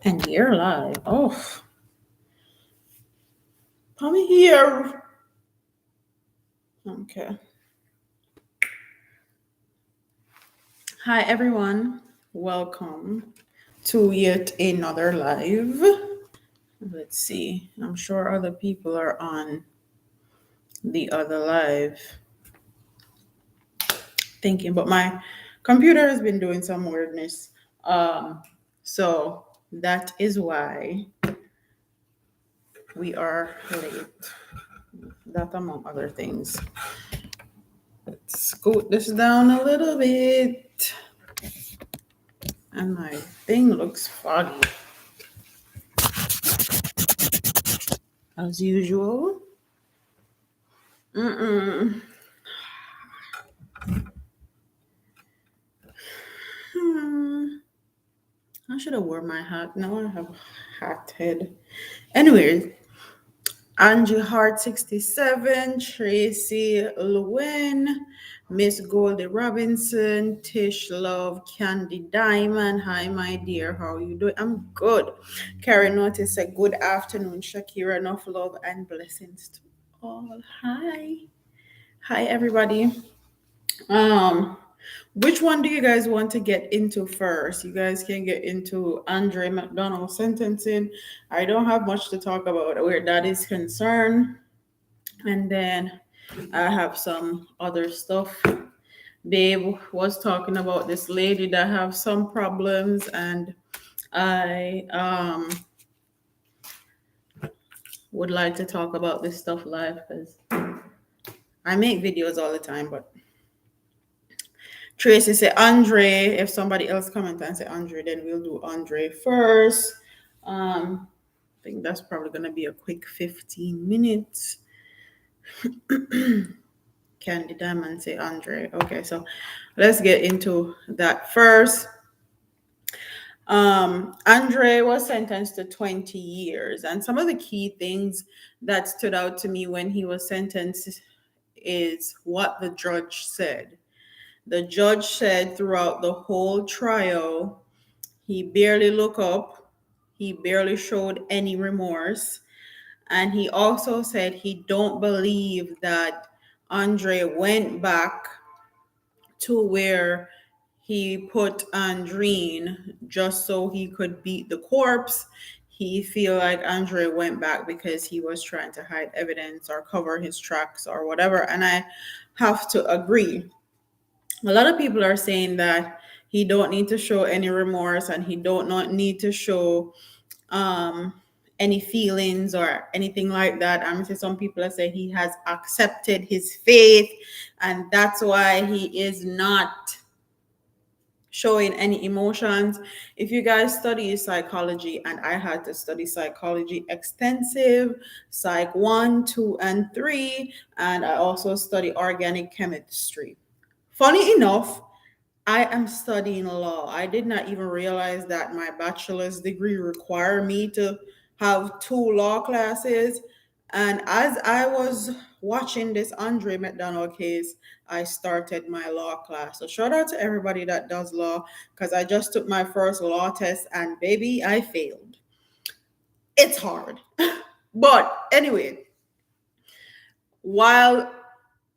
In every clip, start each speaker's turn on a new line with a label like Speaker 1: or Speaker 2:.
Speaker 1: And you're live. Oh, come here. Okay. Hi, everyone. Welcome to yet another live. Let's see. I'm sure other people are on the other live thinking, but my computer has been doing some weirdness. So that is why we are late. That among other things. Let's scoot this down a little bit. And my thing looks foggy as usual. Mm-mm. Hmm. I should have worn my hat. Now I have a hat head. Anyways, Angie Hart 67, Tracy Lewin, Miss Goldie Robinson, Tish Love, Candy Diamond. Hi, my dear. How are you doing? I'm good. Karen Notice said, good afternoon, Shakira. Enough love and blessings to all. Hi. Hi, everybody. Um, which one do you guys want to get into first? You guys can get into Andre Macdonald sentencing. I don't have much to talk about where that is concerned. And then I have some other stuff. Babe was talking about this lady that have some problems, and I would like to talk about this stuff live because I make videos all the time, but Tracy say Andre. If somebody else comment and say Andre, then we'll do Andre first. I think that's probably gonna be a quick 15 minutes. Candy Diamond say Andre. Okay, so let's get into that first. Andre was sentenced to 20 years, and some of the key things that stood out to me when he was sentenced is what the judge said. The judge said throughout the whole trial, he barely looked up, he barely showed any remorse, and he also said he don't believe that Andre went back to where he put Andrine just so he could beat the corpse. He feel like Andre went back because he was trying to hide evidence or cover his tracks or whatever, and I have to agree. A lot of people are saying that he don't need to show any remorse and he don't not need to show um any feelings or anything like that. I'm mean, some people are saying he has accepted his faith and that's why he is not showing any emotions. If you guys study psychology, and I had to study psychology extensive, psych 1, 2, and 3, and I also study organic chemistry. Funny enough, I am studying law. I did not even realize that my bachelor's degree required me to have two law classes. And as I was watching this Andre McDonald case, I started my law class. So shout out to everybody that does law because I just took my first law test and baby, I failed. It's hard. But anyway, while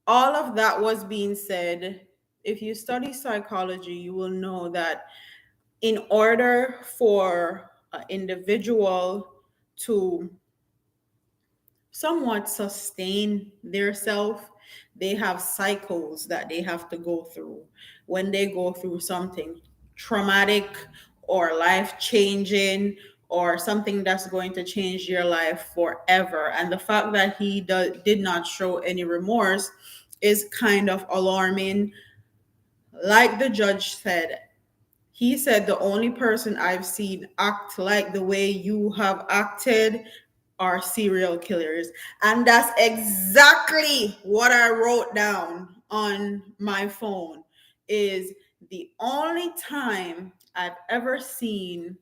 Speaker 1: all of that was being said, if you study psychology, you will know that in order for an individual to somewhat sustain their self, they have cycles that they have to go through. When they go through something traumatic or life changing or something that's going to change your life forever, and the fact that did not show any remorse is kind of alarming. Like the judge said, he said the only person I've seen act like the way you have acted are serial killers. And that's exactly what I wrote down on my phone is the only time I've ever seen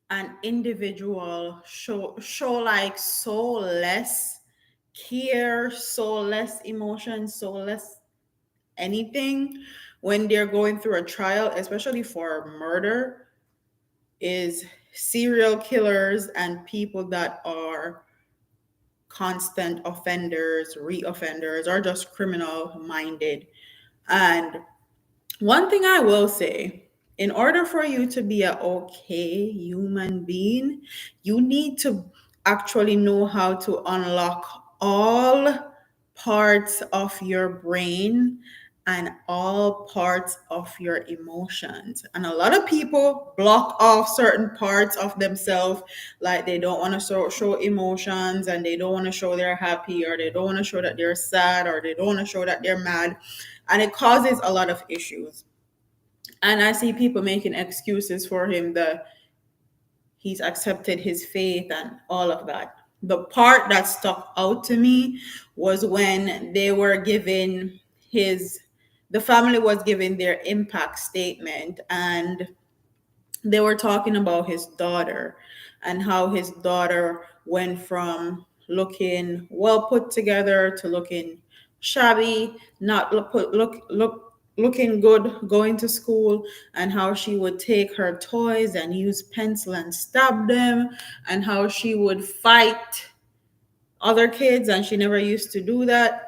Speaker 1: an individual show like so less care, so less emotion, so less anything when they're going through a trial, especially for murder. is serial killers and people that are constant offenders, reoffenders, or just criminal minded. And one thing I will say, in order for you to be a okay human being, you need to actually know how to unlock all parts of your brain and all parts of your emotions. And a lot of people block off certain parts of themselves, like they don't want to show emotions, and they don't want to show they're happy, or they don't want to show that they're sad, or they don't want to show that they're mad. And it causes a lot of issues. And I see people making excuses for him that he's accepted his faith and all of that. The part that stuck out to me was when they were given his, the family was given their impact statement, and they were talking about his daughter and how his daughter went from looking well put together to looking shabby, not looking good going to school, and how she would take her toys and use pencil and stab them, and how she would fight other kids, and she never used to do that.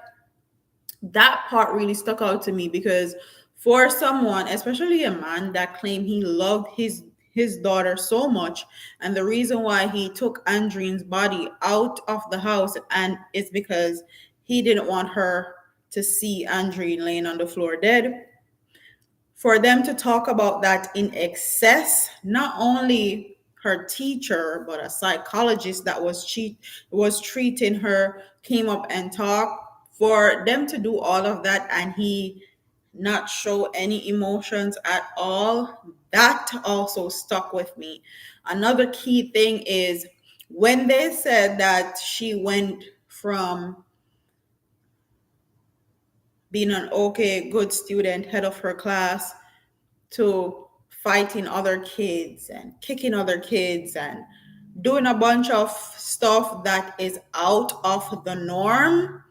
Speaker 1: That part really stuck out to me because for someone, especially a man that claimed he loved his daughter so much, and the reason why he took Andrine's body out of the house and it's because he didn't want her to see Andrine laying on the floor dead, for them to talk about that in excess, not only her teacher but a psychologist that was treating her came up and talked, for them to do all of that and he not show any emotions at all, that also stuck with me. Another key thing is when they said that she went from being an okay good student, head of her class, to fighting other kids and kicking other kids and doing a bunch of stuff that is out of the norm,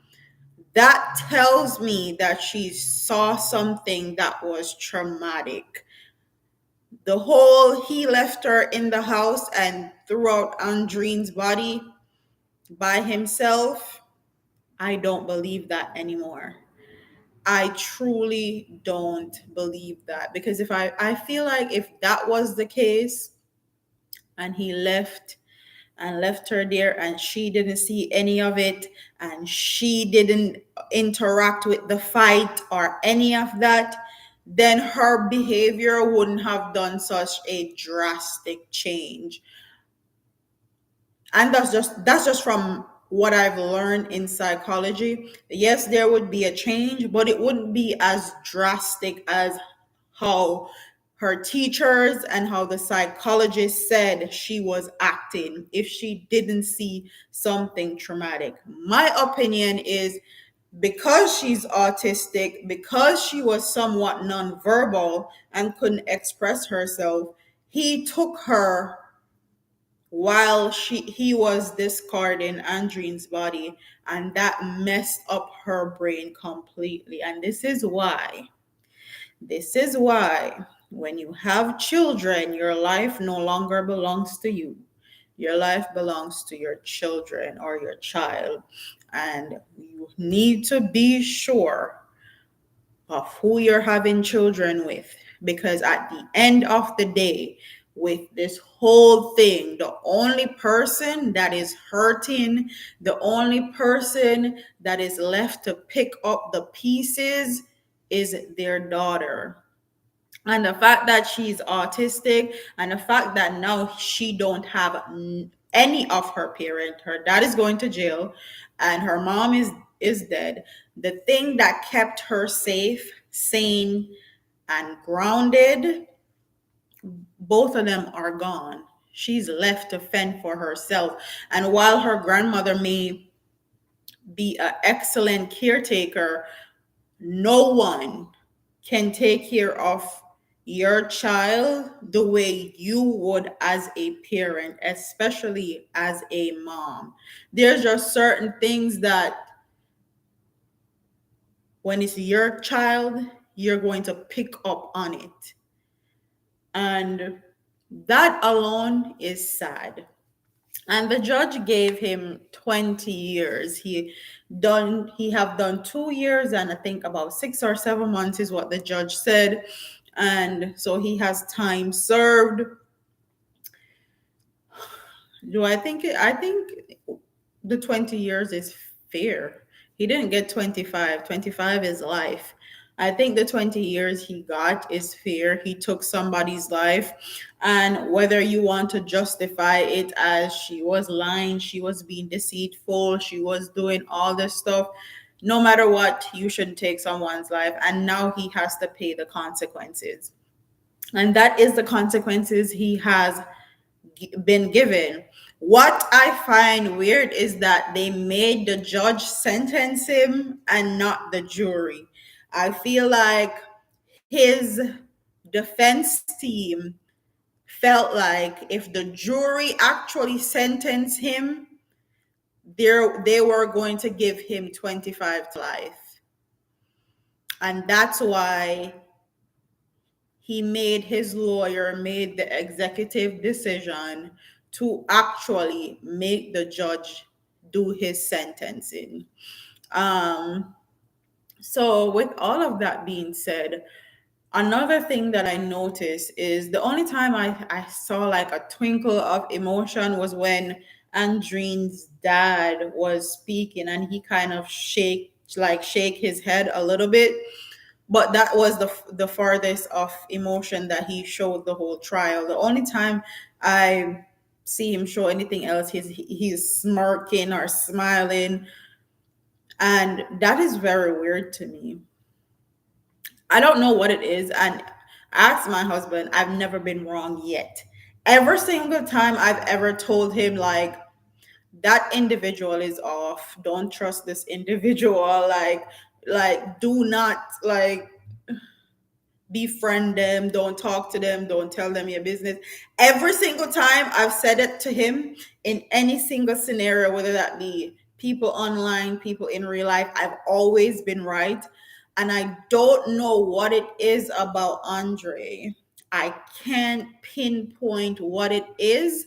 Speaker 1: that tells me that she saw something that was traumatic. The whole he left her in the house and threw out Andrine's body by himself, I don't believe that anymore. I truly don't believe that, because if I feel like if that was the case and he left her there and she didn't see any of it and she didn't interact with the fight or any of that, then her behavior wouldn't have done such a drastic change. And that's just from what I've learned in psychology. Yes, there would be a change, but it wouldn't be as drastic as how her teachers and how the psychologist said she was acting if she didn't see something traumatic. My opinion is because she's autistic, because she was somewhat nonverbal and couldn't express herself, he took her while he was discarding Andrine's body, and that messed up her brain completely. And this is why when you have children, your life no longer belongs to you. Your life belongs to your children or your child, and you need to be sure of who you're having children with, because at the end of the day, with this whole thing, the only person that is hurting, the only person that is left to pick up the pieces is their daughter. And the fact that she's autistic, and the fact that now she don't have any of her parent, her dad is going to jail and her mom is dead, the thing that kept her safe, sane, and grounded, both of them are gone. She's left to fend for herself. And while her grandmother may be an excellent caretaker, no one can take care of your child the way you would as a parent, especially as a mom. There's just certain things that when it's your child, you're going to pick up on it. And That alone is sad. And the judge gave him 20 years. He have done 2 years and I think about 6 or 7 months is what the judge said. And so he has time served. Do I think I think the 20 years is fair. He didn't get 25. 25 is life. I think the 20 years he got is fair. He took somebody's life. And whether you want to justify it as she was lying, she was being deceitful, she was doing all this stuff, no matter what, you shouldn't take someone's life. And now he has to pay the consequences. And that is the consequences he has been given. What I find weird is that they made the judge sentence him and not the jury. I feel like his defense team felt like if the jury actually sentenced him, they were going to give him 25 to life. And that's why his lawyer made the executive decision to actually make the judge do his sentencing. Um, so, with all of that being said, another thing that I noticed is the only time I saw like a twinkle of emotion was when Andrine's dad was speaking and he kind of shake his head a little bit, but that was the farthest of emotion that he showed the whole trial. The only time I see him show anything else, he's smirking or smiling, and that is very weird to me. I don't know what it is, and I asked my husband. I've never been wrong yet. Every single time I've ever told him like that individual is off. Don't trust this individual. Like do not like befriend them, don't talk to them, don't tell them your business. Every single time I've said it to him in any single scenario, whether that be people online, people in real life, I've always been right. And I don't know what it is about Andre. I can't pinpoint what it is,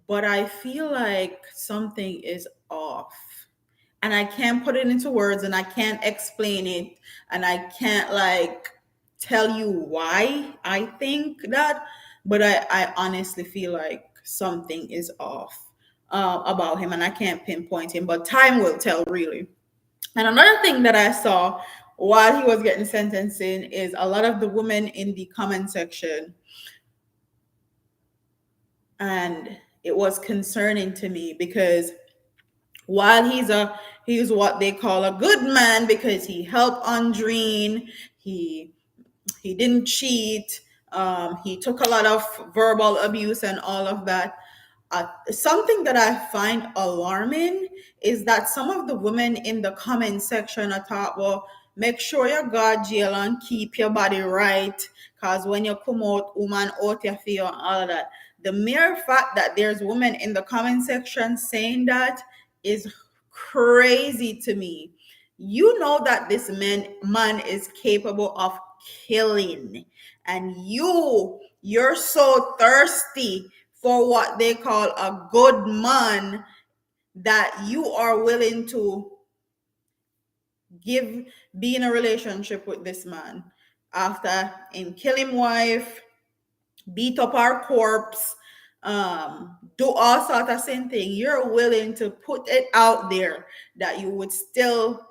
Speaker 1: but I feel like something is off. And I can't put it into words and I can't explain it and I can't like tell you why I think that, but I honestly feel like something is off about him and I can't pinpoint him, but time will tell, really. And another thing that I saw while he was getting sentencing is a lot of the women in the comment section, and it was concerning to me because while he's what they call a good man because he helped Andrine, he he didn't cheat, he took a lot of verbal abuse and all of that. Something that I find alarming is that some of the women in the comment section are thought, well, make sure you guard jail and keep your body right, because when you come out, woman out your fear and all of that. The mere fact that there's women in the comment section saying that is crazy to me. You know that this man is capable of killing, and you're so thirsty for what they call a good man that you are willing to give be in a relationship with this man after him kill him wife, beat up our corpse, do all sort of same thing. You're willing to put it out there that you would still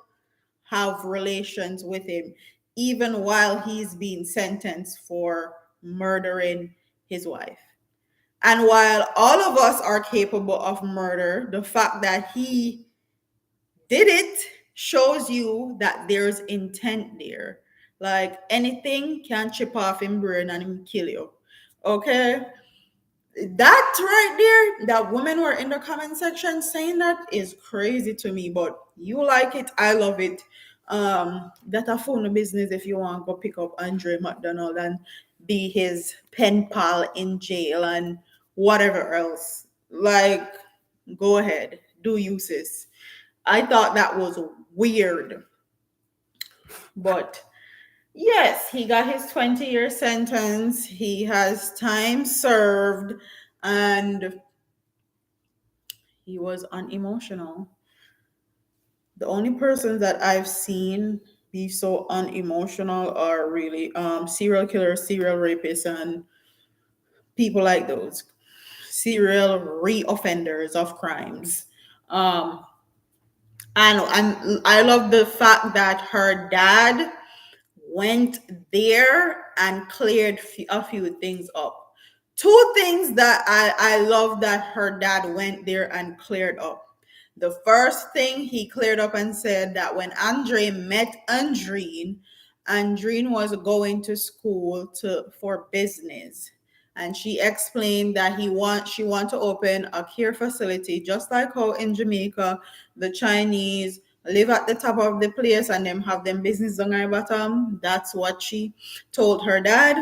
Speaker 1: have relations with him even while he's being sentenced for murdering his wife. And while all of us are capable of murder, the fact that he did it shows you that there's intent there. Like anything can chip off him brain and him kill you. Okay? That right there, that women were in the comment section saying that is crazy to me. But you like it, I love it. That a phone business if you want to go pick up Andre Macdonald and be his pen pal in jail and whatever else. Like, go ahead, do you, sis. I thought that was weird, but Yes, he got his 20-year sentence. He has time served, and he was unemotional. The only persons that I've seen be so unemotional are really serial killers, serial rapists, and people like those serial reoffenders of crimes. Um, and I love the fact that her dad went there and cleared a few things up. Two things that I love that her dad went there and cleared up. The first thing he cleared up and said that when Andre met Andreen was going to school for business. And she explained that she want to open a care facility, just like how in Jamaica the Chinese live at the top of the place and them have them business on her bottom. That's what she told her dad.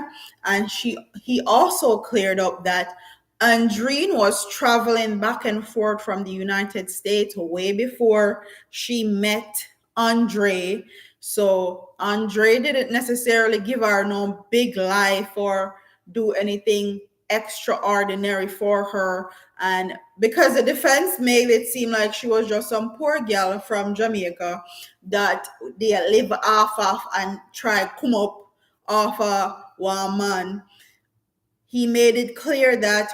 Speaker 1: And he also cleared up that Andreen was traveling back and forth from the United States way before she met Andre. So Andre didn't necessarily give her no big life or do anything extraordinary for her. And because the defense made it seem like she was just some poor girl from Jamaica that they live off of and try come up off a one man, he made it clear that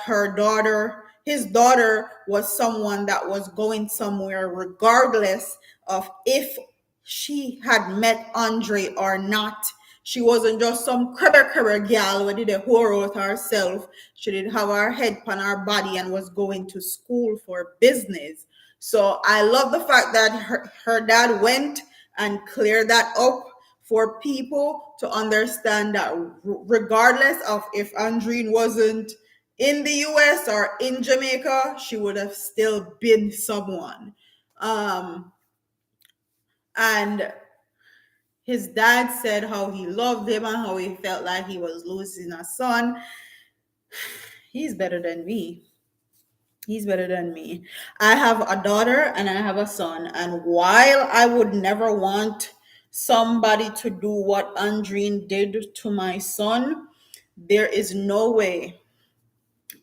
Speaker 1: his daughter, was someone that was going somewhere, regardless of if she had met Andre or not. She wasn't just some cribber gal who did a whore out herself. She did have her head on her body and was going to school for business. So I love the fact that her dad went and cleared that up for people to understand that regardless of if Andreen wasn't in the US or in Jamaica, she would have still been someone. Um, and his dad said how he loved him and how he felt like he was losing a son. He's better than me. He's better than me. I have a daughter and I have a son. And while I would never want somebody to do what Andreen did to my son, there is no way,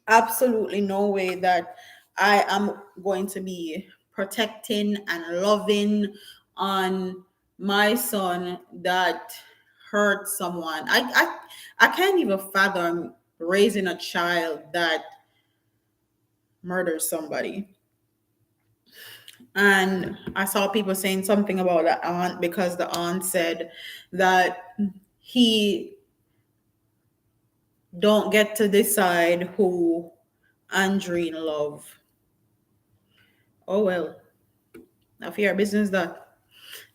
Speaker 1: absolutely no way that I am going to be protecting and loving on my son that hurt someone. I can't even fathom raising a child that murders somebody. And I saw people saying something about the aunt because the aunt said that he don't get to decide who Andreen love. Oh well, now for your business that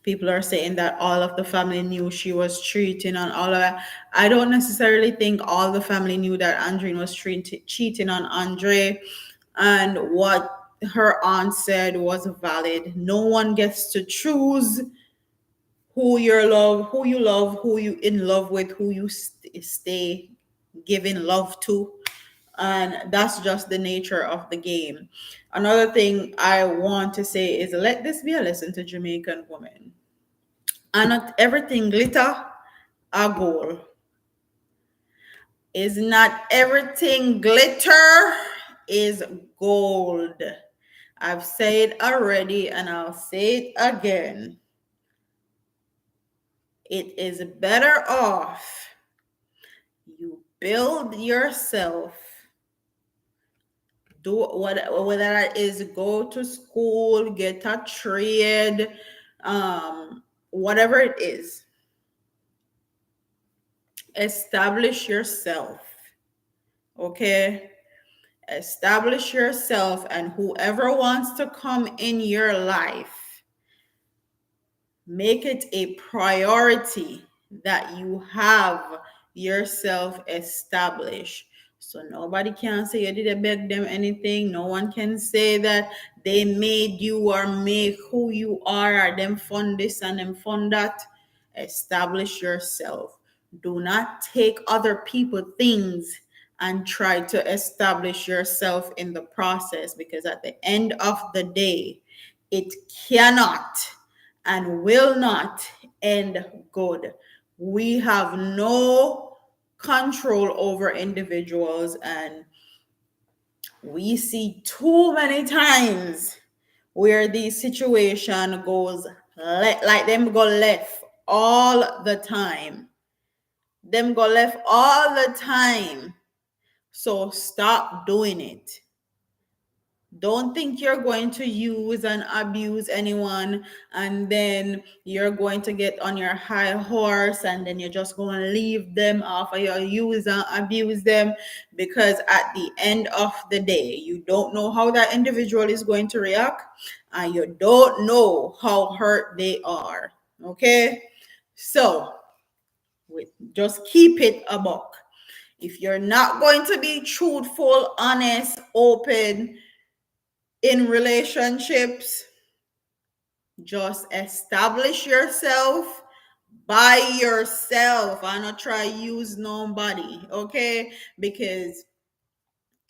Speaker 1: people are saying that all of the family knew she was cheating on all of that. I don't necessarily think all the family knew that Andreen was cheating on Andre, and what her aunt said was valid. No one gets to choose who you love, who you in love with, who you stay giving love to. And that's just the nature of the game. Another thing I want to say is let this be a lesson to Jamaican women. And not everything glitter a gold. Is not everything glitter is gold. I've said already and I'll say it again. It is better off you build yourself, do whether that is go to school, get a trade, whatever it is, establish yourself. Okay, establish yourself, and whoever wants to come in your life, make it a priority that you have yourself established. So nobody can say you didn't beg them anything. No one can say that they made you or make who you are or them fund this and them fund that. Establish yourself. Do not take other people things and try to establish yourself in the process, because at the end of the day, it cannot and will not end good. We have no control over individuals, and we see too many times where the situation goes like them go left all the time. Them go left all the time. So stop doing it. Don't think you're going to use and abuse anyone and then you're going to get on your high horse and then you're just going to leave them off or you use and abuse them, because at the end of the day, you don't know how that individual is going to react and you don't know how hurt they are. Okay? So, just keep it a buck. If you're not going to be truthful, honest, open, in relationships, just establish yourself by yourself and not try use nobody, okay? Because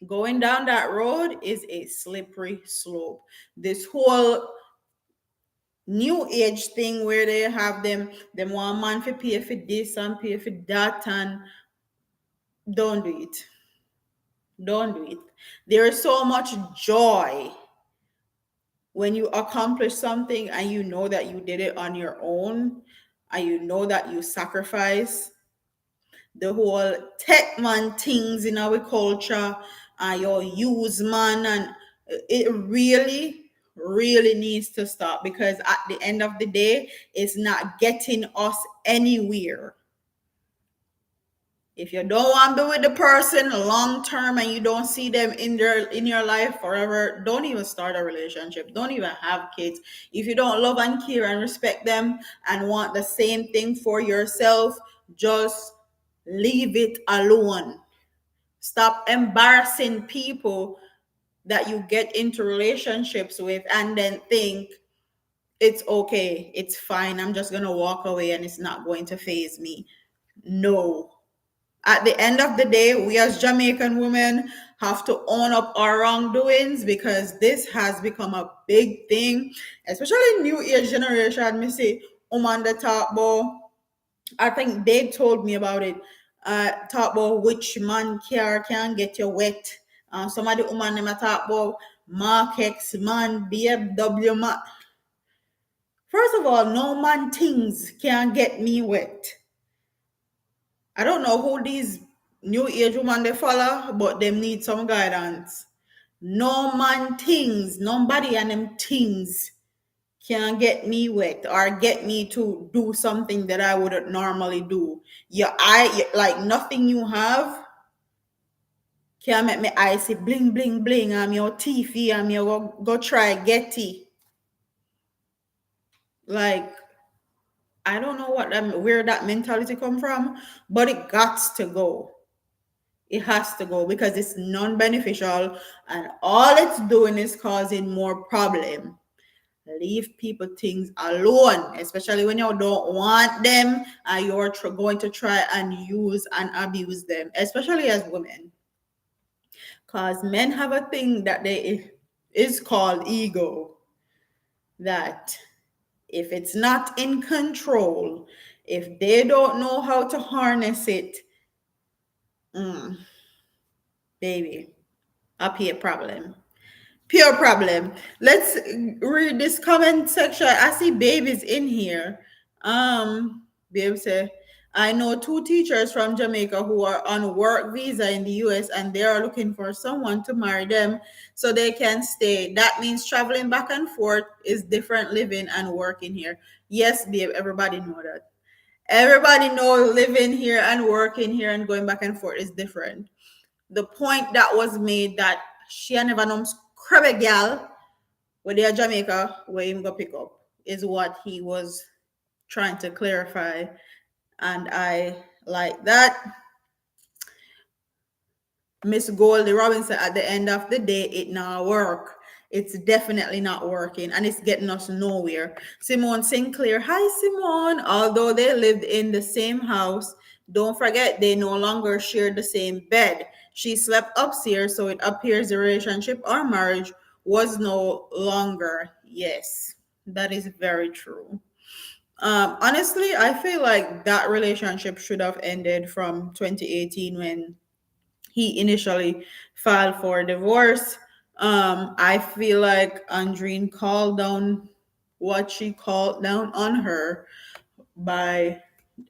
Speaker 1: going down that road is a slippery slope. This whole new age thing where they have them one man for pay for this and pay for that, and don't do it. Don't do it. There is so much joy when you accomplish something and you know that you did it on your own and you know that you sacrifice. The whole tech man things in our culture and your use man, and it really needs to stop, because at the end of the day it's not getting us anywhere. If you don't want to be with the person long term and you don't see them in your life forever, don't even start a relationship. Don't even have kids. If you don't love and care and respect them and want the same thing for yourself, just leave it alone. Stop embarrassing people that you get into relationships with and then think it's okay, it's fine, I'm just gonna walk away and it's not going to phase me. No. At the end of the day, we as Jamaican women have to own up our wrongdoings, because this has become a big thing, especially new age generation. Me say, the talk about, I think they told me about it. Talk about which man care can get you wet. Some of the woman them a talk about Mark X man, BMW man. First of all, no man things can get me wet. I don't know who these new age women they follow, but them need some guidance. No man things, nobody and them things can get me wet or get me to do something that I wouldn't normally do. Like nothing you have can make me eye say bling bling bling. I'm your teethy. I'm your go try getty. Like I don't know where that mentality come from, but it got to go. It has to go because it's non-beneficial and all it's doing is causing more problem. Leave people things alone, especially when you don't want them and you're going to try and use and abuse them, especially as women. Because men have a thing that they is called ego, that if it's not in control, if they don't know how to harness it, baby, a pure problem. Pure problem. Let's read this comment section. I see babies in here. Babe say, I know two teachers from Jamaica who are on work visa in the US and they are looking for someone to marry them so they can stay. That means traveling back and forth is different living and working here. Yes, babe, everybody know that. Everybody know living here and working here and going back and forth is different. The point that was made that she never knows crabby gal where they are Jamaica where him go pick up is what he was trying to clarify, and I like that. Miss Goldie Robinson, at the end of the day, it not work. It's definitely not working and it's getting us nowhere. Simone Sinclair, hi Simone. Although they lived in the same house, don't forget they no longer shared the same bed. She slept upstairs, so it appears the relationship or marriage was no longer. Yes, that is very true. Honestly, I feel like that relationship should have ended from 2018 when he initially filed for divorce. I feel like Andreen called down what she called down on her by,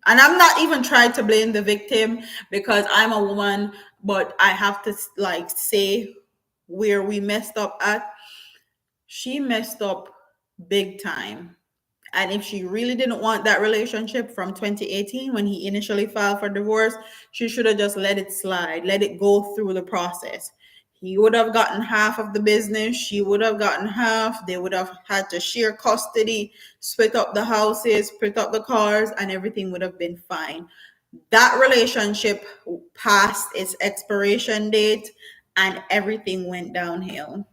Speaker 1: and I'm not even trying to blame the victim because I'm a woman, but I have to like say where we messed up at. She messed up big time. And if she really didn't want that relationship from 2018 when he initially filed for divorce, she should have just let it slide, let it go through the process. He would have gotten half of the business, she would have gotten half. They would have had to share custody, split up the houses, split up the cars, and everything would have been fine. That relationship passed its expiration date and everything went downhill.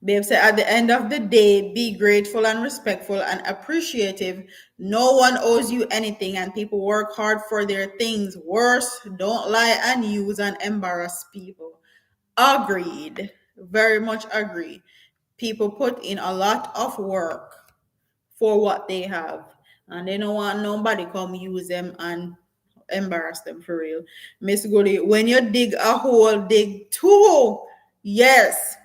Speaker 1: Babe said, at the end of the day, be grateful and respectful and appreciative. No one owes you anything, and people work hard for their things. Worse, don't lie and use and embarrass people. Agreed. Very much agree. People put in a lot of work for what they have, and they don't want nobody come use them and embarrass them for real. Miss Goody, when you dig a hole, dig two. Yes,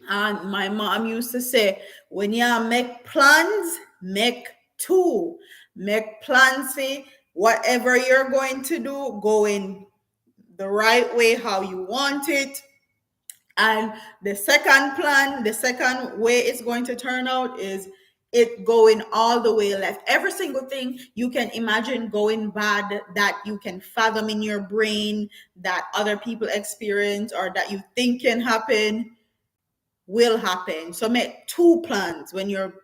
Speaker 1: and my mom used to say, when you make plans, make two. Make plans, say, whatever you're going to do, go in the right way, how you want it. And the second plan, the second way it's going to turn out is it going all the way left. Every single thing you can imagine going bad that you can fathom in your brain, that other people experience, or that you think can happen will happen. So make two plans when you're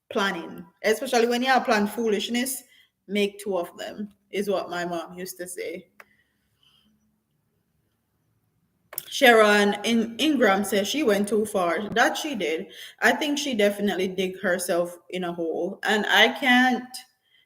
Speaker 1: planning, especially when you are plan foolishness. Make two of them, is what my mom used to say. Sharon in Ingram says she went too far. That she did. I think she definitely dig herself in a hole. And I can't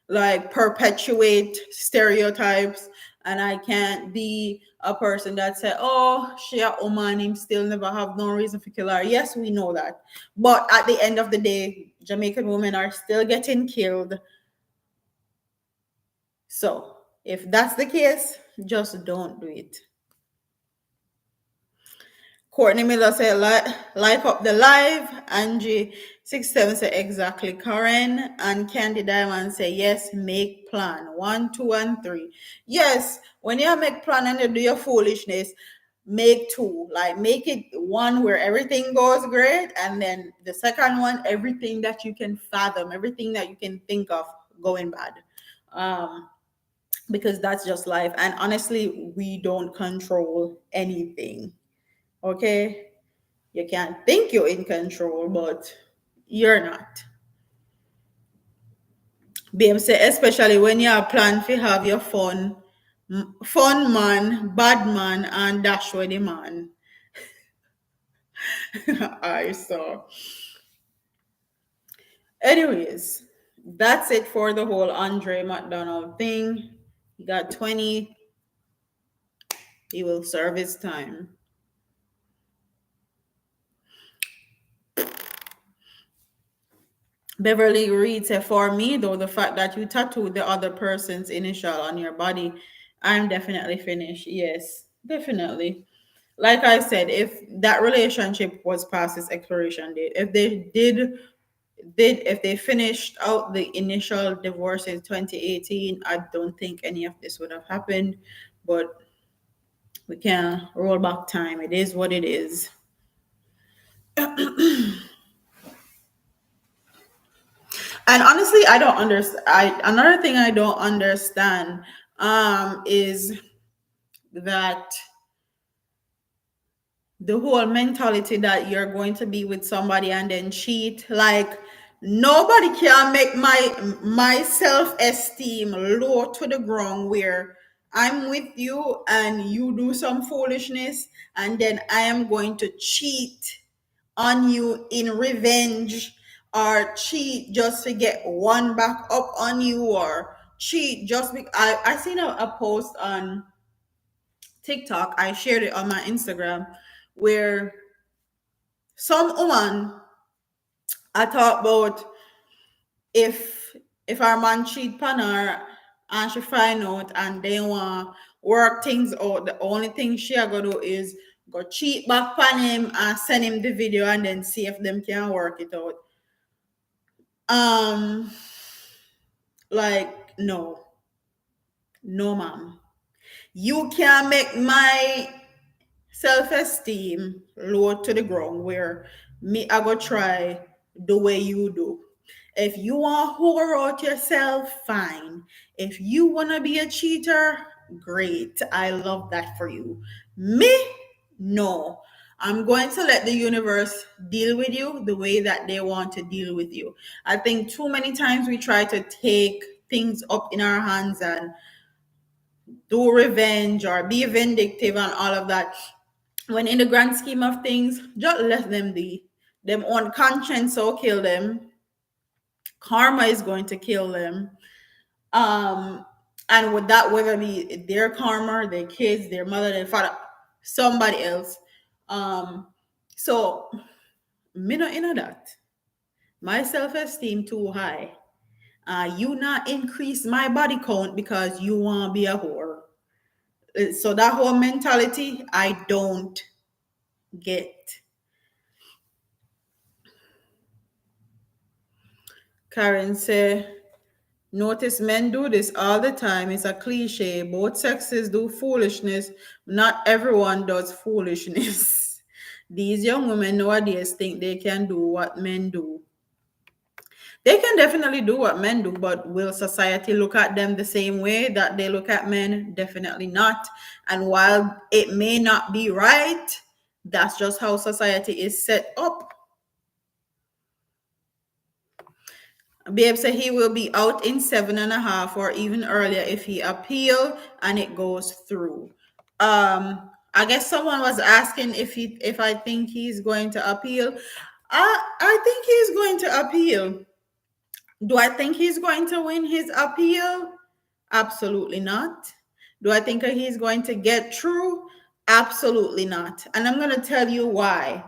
Speaker 1: like perpetuate stereotypes, and I can't be a person that said, oh, she a woman, him still never have no reason for kill her. Yes, we know that. But at the end of the day, Jamaican women are still getting killed. So if that's the case, just don't do it. Courtney Miller said, like up the live. Angie 67 said, exactly. Karen and Candy Diamond say, yes, make plan. One, two, and three. Yes, when you make plan and you do your foolishness, make two. Like make it one where everything goes great, and then the second one, everything that you can fathom, everything that you can think of going bad. Um, because that's just life. And honestly, we don't control anything. Okay, you can't think you're in control, but you're not. Babe say, especially when you are plan to have your fun, fun man, bad man, and dash with the man. I saw. Anyways, that's it for the whole Andre Macdonald thing. He got 20. He will serve his time. Beverly Reed said, for me, though, the fact that you tattooed the other person's initial on your body, I'm definitely finished. Yes, definitely. Like I said, if that relationship was past its expiration date, if they if they finished out the initial divorce in 2018, I don't think any of this would have happened. But we can roll back time. It is what it is. And honestly, I don't understand. Another thing I don't understand is that the whole mentality that you're going to be with somebody and then cheat. Like nobody can make my self-esteem low to the ground where I'm with you and you do some foolishness and then I am going to cheat on you in revenge, or cheat just to get one back up on you, or cheat just because I seen a post on TikTok. I shared it on my Instagram where some woman I talk about if our man cheat on her and she find out and they want work things out, the only thing she a go do is go cheat back on him and send him the video and then see if them can work it out. Um, like no, no, ma'am. You can't make my self-esteem low to the ground where me I go try the way you do. If you want to whore out yourself, fine. If you want to be a cheater, great. I love that for you. Me, no. I'm going to let the universe deal with you the way that they want to deal with you. I think too many times we try to take things up in our hands and do revenge or be vindictive and all of that, when in the grand scheme of things, just let them be. Them own conscience will kill them. Karma is going to kill them. Um, and with that, whether it be their karma, their kids, their mother, their father, somebody else. Um, so me not into that. My self-esteem too high. You not increase my body count because you want to be a whore. So that whole mentality, I don't get. Karen say, notice men do this all the time. It's a cliche. Both sexes do foolishness. Not everyone does foolishness. These young women nowadays think they can do what men do. They can definitely do what men do, but will society look at them the same way that they look at men? Definitely not. And while it may not be right, that's just how society is set up. Babe said he will be out in 7.5 or even earlier if he appeal and it goes through. I guess someone was asking if I think he's going to appeal. I think he's going to appeal. Do I think he's going to win his appeal? Absolutely not. Do I think he's going to get through? Absolutely not. And I'm going to tell you why.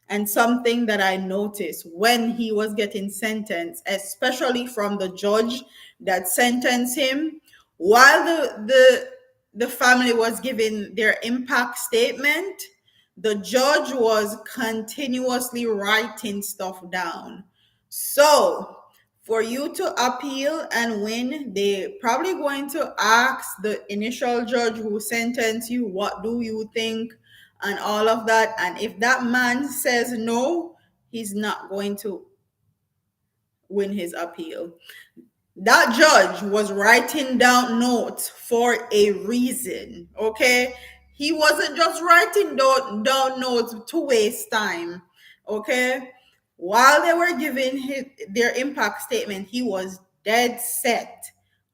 Speaker 1: And something that I noticed when he was getting sentenced, especially from the judge that sentenced him, while the family was giving their impact statement, the judge was continuously writing stuff down. So for you to appeal and win, they probably going to ask the initial judge who sentenced you, what do you think? And all of that. And if that man says no, he's not going to win his appeal. That judge was writing down notes for a reason. Okay. He wasn't just writing down notes to waste time. Okay. While they were giving their impact statement, he was dead set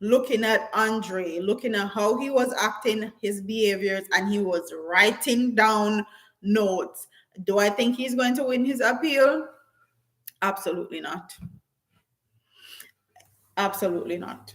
Speaker 1: looking at Andre, looking at how he was acting, his behaviors, and he was writing down notes. Do I think he's going to win his appeal? Absolutely not. Absolutely not.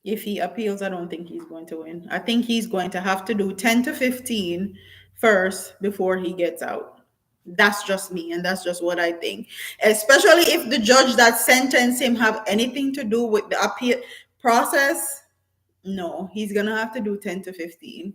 Speaker 1: If he appeals, I don't think he's going to win. I think he's going to have to do 10 to 15 first before he gets out. That's just me, and that's just what I think. Especially if the judge that sentenced him have anything to do with the appeal process. No, he's gonna have to do 10 to 15.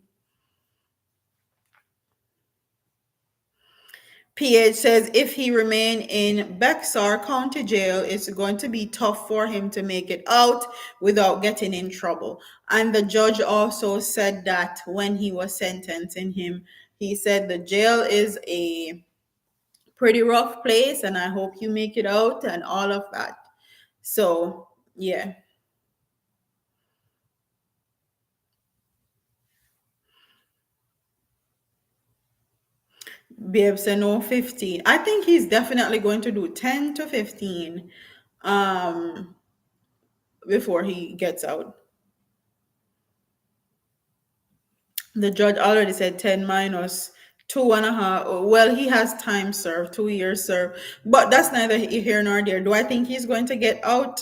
Speaker 1: PH says if he remain in Bexar County Jail, it's going to be tough for him to make it out without getting in trouble. And the judge also said that when he was sentencing him, he said the jail is a pretty rough place and I hope you make it out and all of that. So, yeah. Babe said no 15. I think he's definitely going to do 10 to 15 um before he gets out. The judge already said 10 minus 2.5. Well, he has time served, 2 years served. But that's neither here nor there. Do I think he's going to get out?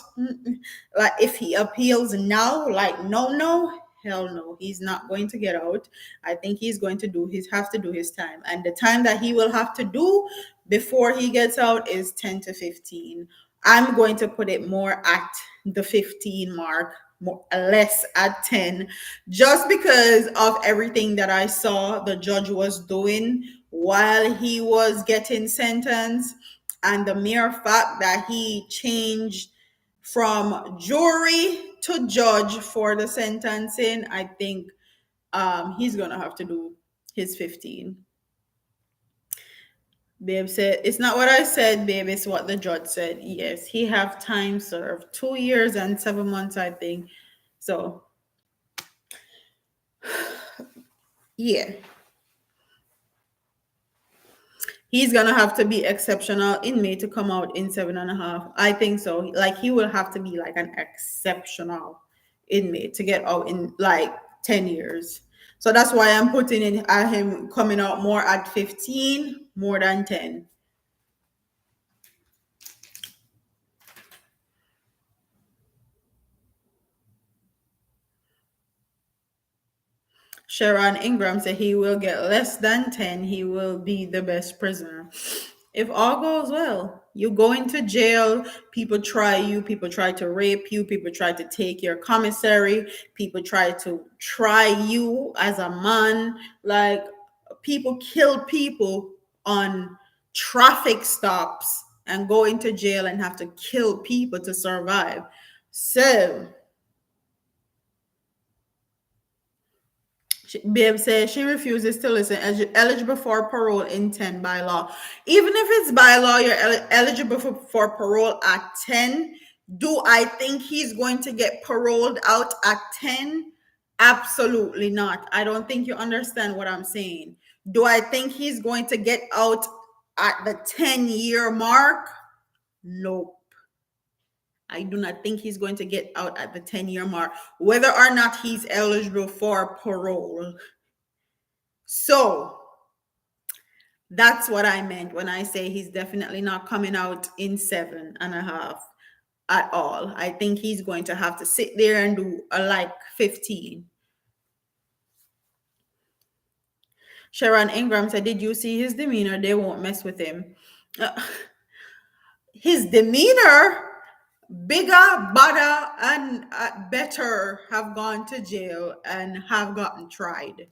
Speaker 1: Like if he appeals now, like no, hell no, he's not going to get out. I think he's going to do his have to do his time. And the time that he will have to do before he gets out is 10 to 15. I'm going to put it more at the 15 mark, more less at 10, just because of everything that I saw the judge was doing while he was getting sentenced, and the mere fact that he changed from jury to judge for the sentencing. I think he's gonna have to do his 15. Babe said, it's not what I said, babe, it's what the judge said. Yes, he have time served. 2 years and 7 months, I think. So yeah. He's gonna have to be exceptional inmate to come out in 7.5. I think so. Like he will have to be like an exceptional inmate to get out in like 10 years. So that's why I'm putting in at him coming out more at 15 more than 10. Sharon Ingram said he will get less than 10. He will be the best prisoner. If all goes well, you go into jail, people try you, people try to rape you, people try to take your commissary, people try to try you as a man. Like, people kill people on traffic stops and go into jail and have to kill people to survive. So, Babe says she refuses to listen. Eligible for parole in 10 by law. Even if it's by law, you're eligible for parole at 10. Do I think he's going to get paroled out at 10? Absolutely not. I don't think you understand what I'm saying. Do I think he's going to get out at the 10-year mark? Nope. I do not think he's going to get out at the 10-year mark, whether or not he's eligible for parole. So that's what I meant when I say he's definitely not coming out in 7.5 at all. I think he's going to have to sit there and do like 15. Sharon Ingram said, did you see his demeanor? They won't mess with him. His demeanor, bigger, better, and better have gone to jail and have gotten tried.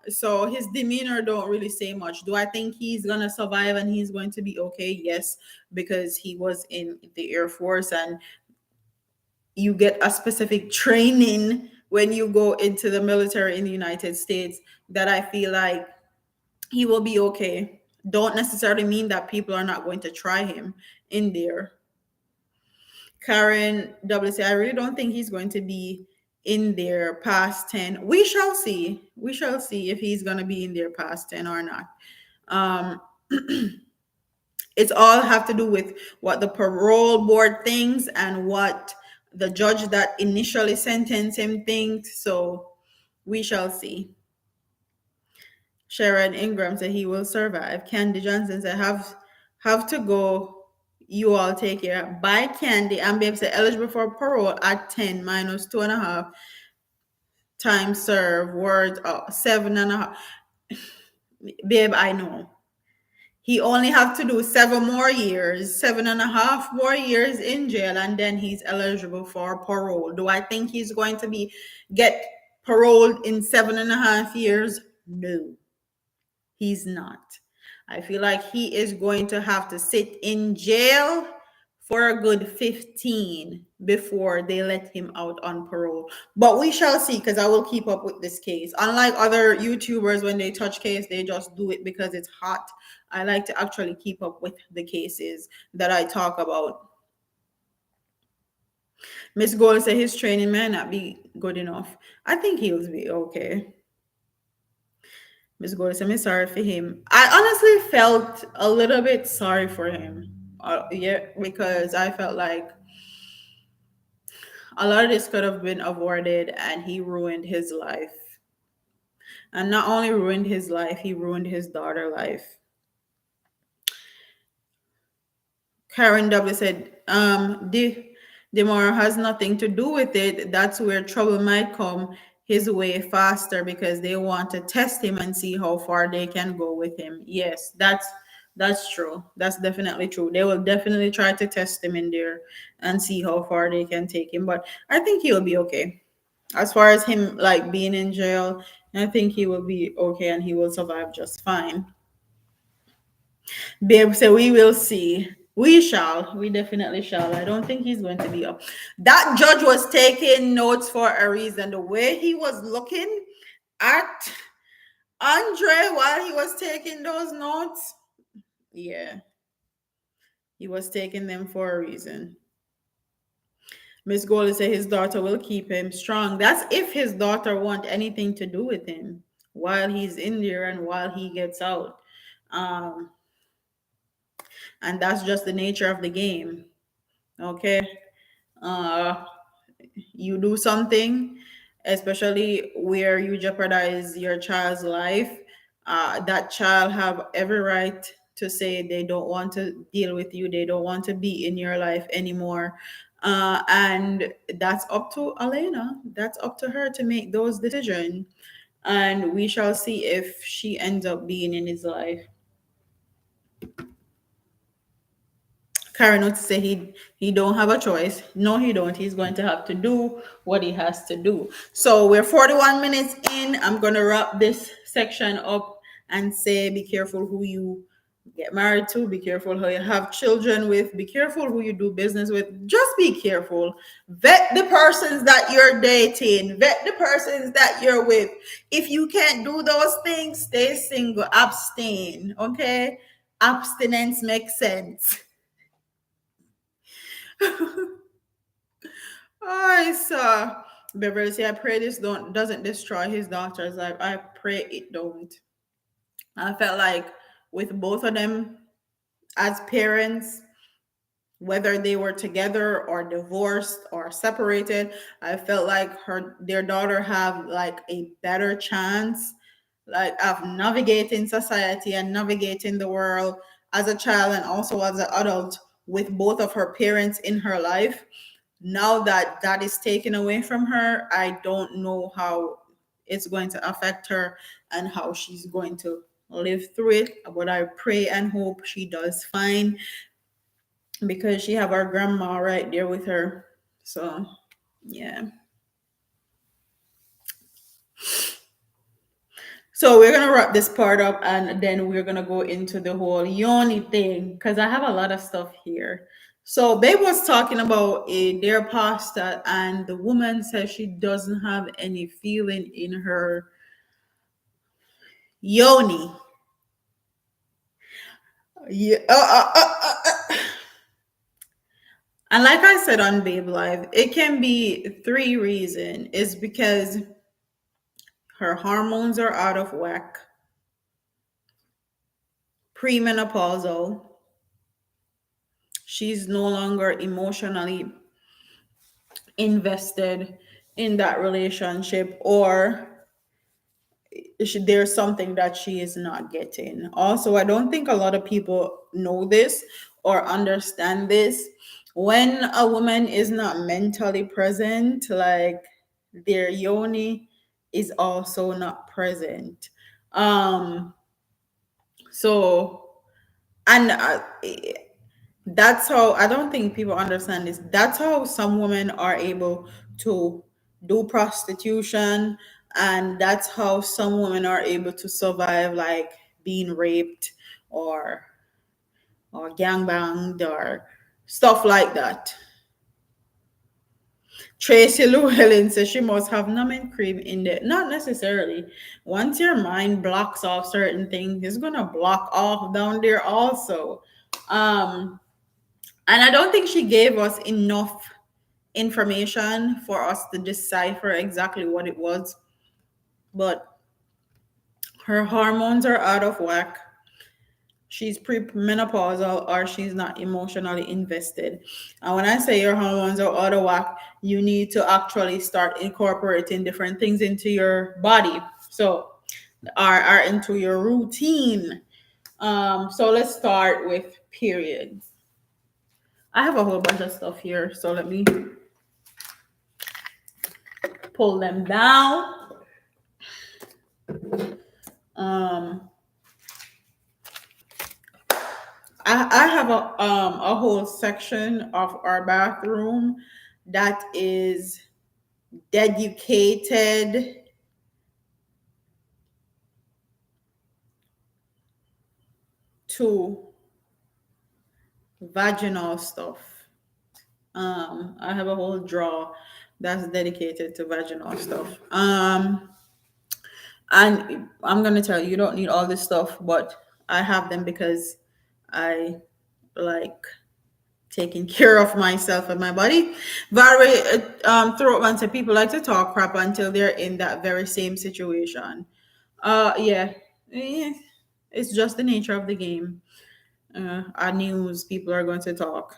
Speaker 1: So his demeanor don't really say much. Do I think he's gonna survive and he's going to be okay? Yes, because he was in the Air Force and you get a specific training when you go into the military in the United States that I feel like he will be okay. Don't necessarily mean that people are not going to try him in there. Karen WC, I really don't think he's going to be in there past 10. We shall see. We shall see if he's going to be in there past 10 or not. It's all have to do with what the parole board thinks and what the judge that initially sentenced him thinks. So we shall see. Sharon Ingram said he will survive. Candy Johnson said have to go. You all take care. Bye, Candy. And Babe said eligible for parole at 10 minus 2.5 times served. Words 7.5. Babe, I know. He only have to do 7 more years, 7.5 more years in jail, and then he's eligible for parole. Do I think he's going to get paroled in 7.5 years? No. He's not. I feel like he is going to have to sit in jail for a good 15 before they let him out on parole. But we shall see, because I will keep up with this case. Unlike other YouTubers, when they touch case, they just do it because it's hot. I like to actually keep up with the cases that I talk about. Miss Gold said his training may not be good enough. I think he'll be okay. Miss Gordon, I'm sorry for him. I honestly felt a little bit sorry for him. Yeah, because I felt like a lot of this could have been avoided and he ruined his life. And not only ruined his life, he ruined his daughter's life. Karen W said, The moral has nothing to do with it. That's where trouble might come his way faster because they want to test him and see how far they can go with him. Yes, that's true. That's definitely true. They will definitely try to test him in there and see how far they can take him. But I think he'll be okay. As far as him like being in jail, I think he will be okay and he will survive just fine. Babe, so we will see. We shall. We definitely shall. I don't think he's going to be up. That judge was taking notes for a reason. The way he was looking at Andre while he was taking those notes, yeah, he was taking them for a reason. Miss Goldie said his daughter will keep him strong. That's if his daughter want anything to do with him while he's in there and while he gets out. Um, and that's just the nature of the game. Okay. Uh, you do something, especially where you jeopardize your child's life, that child have every right to say they don't want to deal with you, they don't want to be in your life anymore. And that's up to Elena. That's up to her to make those decisions. And we shall see if she ends up being in his life. Karen would say he don't have a choice. No, he don't. He's going to have to do what he has to do. So we're 41 minutes in. I'm gonna wrap this section up and say be careful who you get married to, be careful who you have children with, be careful who you do business with. Just be careful. Vet the persons that you're dating, vet the persons that you're with. If you can't do those things, stay single, abstain. Okay? Abstinence makes sense. I saw Beverly say, I pray this don't doesn't destroy his daughter's life. I pray it don't. I felt like with both of them as parents, whether they were together or divorced or separated, I felt like their daughter have like a better chance like of navigating society and navigating the world as a child and also as an adult with both of her parents in her life. Now that that is taken away from her, I don't know how it's going to affect her and how she's going to live through it. But I pray and hope she does fine because she have her grandma right there with her. So yeah. So we're gonna wrap this part up and then we're gonna go into the whole yoni thing because I have a lot of stuff here. So Babe was talking about a their pasta and the woman says she doesn't have any feeling in her yoni. Yeah. And like I said on Babe Live, it can be three reasons. It's because her hormones are out of whack, premenopausal, she's no longer emotionally invested in that relationship, or there's something that she is not getting. Also, I don't think a lot of people know this or understand this. When a woman is not mentally present, like their yoni is also not present. Um, so, and that's how I don't think people understand this. That's how some women are able to do prostitution, and that's how some women are able to survive, like being raped or gangbanged or stuff like that. Tracy Llewellyn says she must have numbing cream in there. Not necessarily. Once your mind blocks off certain things, it's gonna block off down there also. Um, And I don't think she gave us enough information for us to decipher exactly what it was. But her hormones are out of whack. She's premenopausal or she's not emotionally invested. And when I say your hormones are out of whack, you need to actually start incorporating different things into your body. So are into your routine. So let's start with period. I have a whole bunch of stuff here, so let me pull them down. Um, I have a whole section of our bathroom that is dedicated to vaginal stuff. I have a whole drawer that's dedicated to vaginal stuff. And I'm gonna tell you, you don't need all this stuff, but I have them because I like taking care of myself and my body. Very throat cancer people like to talk crap until they're in that very same situation. Yeah, Eh, it's just the nature of the game. Our news people are going to talk.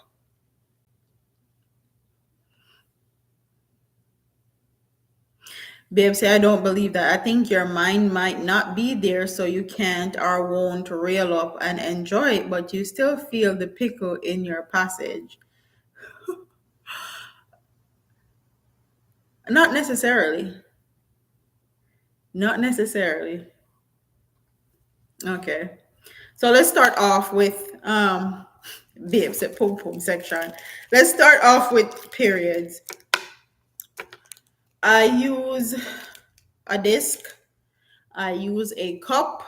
Speaker 1: Babe say I don't believe that. I think your mind might not be there, so you can't or won't rail up and enjoy it, but you still feel the pickle in your passage. Not necessarily. Not necessarily. Okay. So let's start off with babes at pom pom section. Let's start off with periods. I use a disc, I use a cup,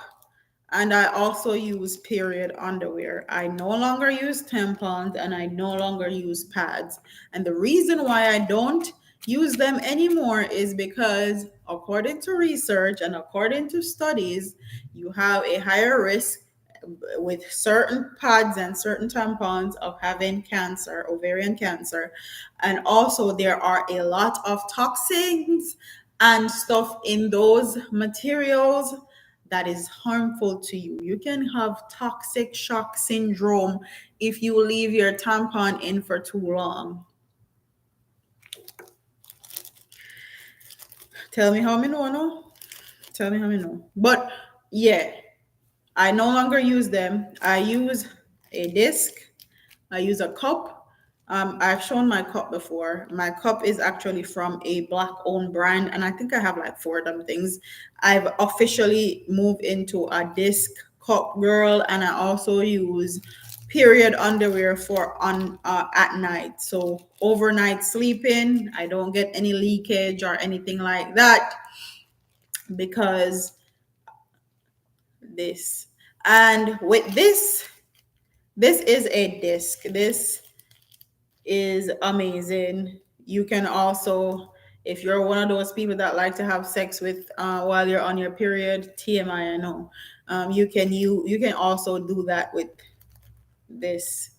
Speaker 1: and I also use period underwear. I no longer use tampons and I no longer use pads. And the reason why I don't use them anymore is because, according to research and according to studies, you have a higher risk with certain pads and certain tampons of having cancer, ovarian cancer. And also, there are a lot of toxins and stuff in those materials that is harmful to you. You can have toxic shock syndrome if you leave your tampon in for too long. Tell me how me know, no? Tell me how me know. But yeah, I no longer use them. I use a disc. I use a cup. I've shown my cup before. My cup is actually from a black owned brand, and I think I have like four of them things. I've officially moved into a disc cup girl, and I also use period underwear for on at night. So overnight sleeping, I don't get any leakage or anything like that because this. And with this is a disc. This is amazing. You can also, if you're one of those people that like to have sex with while you're on your period, TMI, I know. You can also do that with this.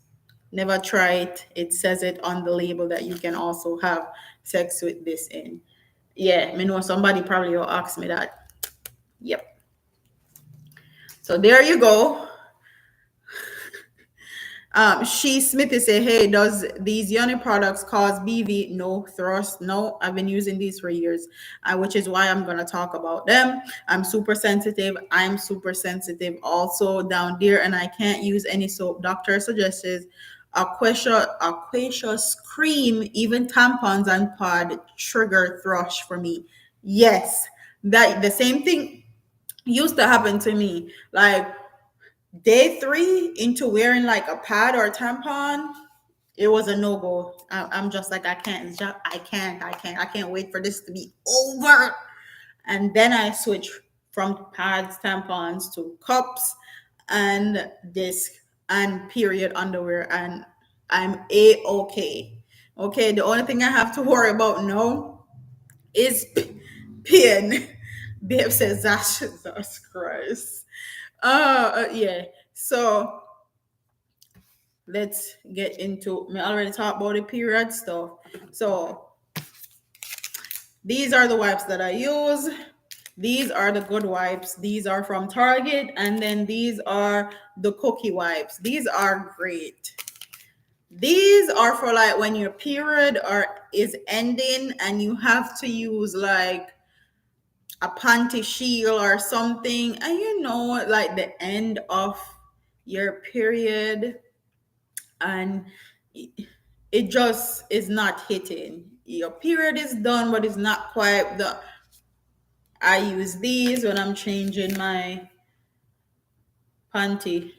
Speaker 1: Never try it. It says it on the label that you can also have sex with this in. Yeah, I know somebody probably will ask me that. Yep. So there you go. She Smithy say, "Hey, does these yoni products cause BV? No, thrust. No, I've been using these for years, which is why I'm gonna talk about them. I'm super sensitive. I'm super sensitive also down there, and I can't use any soap. Doctor suggested aquacious cream, even tampons and pod trigger thrush for me. Yes, that the same thing used to happen to me. Like day three into wearing like a pad or a tampon, it was a no-go. I'm just like, I can't wait for this to be over. And then I switched from pads, tampons to cups and disc and period underwear, and I'm a-okay. Okay, the only thing I have to worry about now is pain. Babe says, that's Jesus Christ. Yeah. So let's get into, I already talked about the period stuff. So these are the wipes that I use. These are the good wipes. These are from Target. And then these are the cookie wipes. These are great. These are for like when your period is ending and you have to use like a panty shield or something, and you know, like the end of your period, and it just is not hitting. Your period is done, but it's not quite the. I use these when I'm changing my panty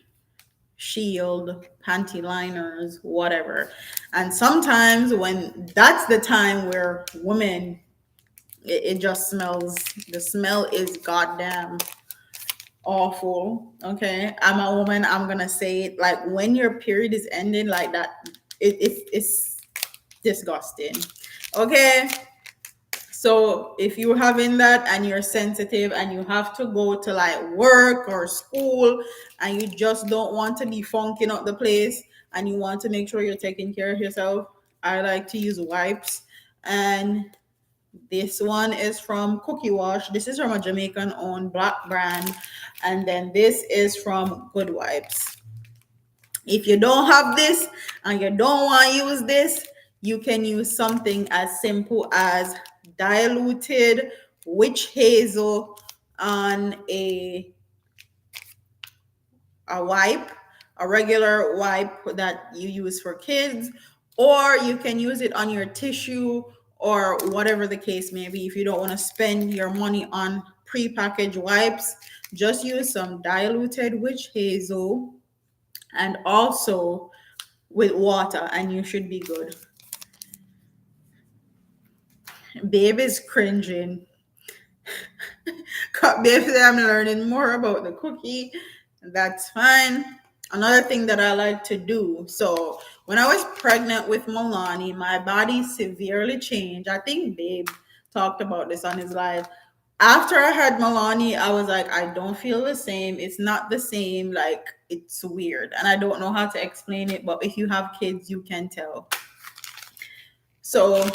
Speaker 1: shield, panty liners, whatever. And sometimes when that's the time where women, it just smells, the smell is goddamn awful. Okay. I'm a woman, I'm gonna say it. Like when your period is ending like that, it's disgusting. Okay. So if you're having that and you're sensitive and you have to go to like work or school and you just don't want to be funking up the place and you want to make sure you're taking care of yourself, I like to use wipes. And this one is from Cookie Wash. This is from a Jamaican owned black brand. And then this is from Good Wipes. If you don't have this and you don't want to use this, you can use something as simple as diluted witch hazel on a wipe, a regular wipe that you use for kids, or you can use it on your tissue or whatever the case may be. If you don't want to spend your money on prepackaged wipes, just use some diluted witch hazel and also with water and you should be good. Babe is cringing. Babe said I'm learning more about the cookie. That's fine. Another thing that I like to do. So when I was pregnant with Milani, my body severely changed. I think Babe talked about this on his live. After I had Milani, I was like, I don't feel the same. It's not the same. Like it's weird. And I don't know how to explain it, but if you have kids, you can tell. So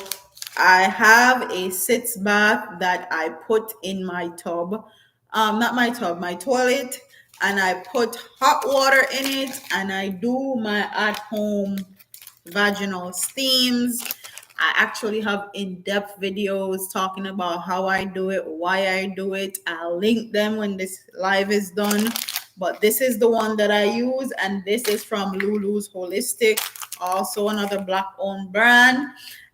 Speaker 1: I have a sitz bath that I put in my tub. Not my tub, my toilet. And I put hot water in it and I do my at home vaginal steams. I actually have in-depth videos talking about how I do it, why I do it. I'll link them when this live is done. But this is the one that I use, and this is from Lulusholistic, also another black-owned brand.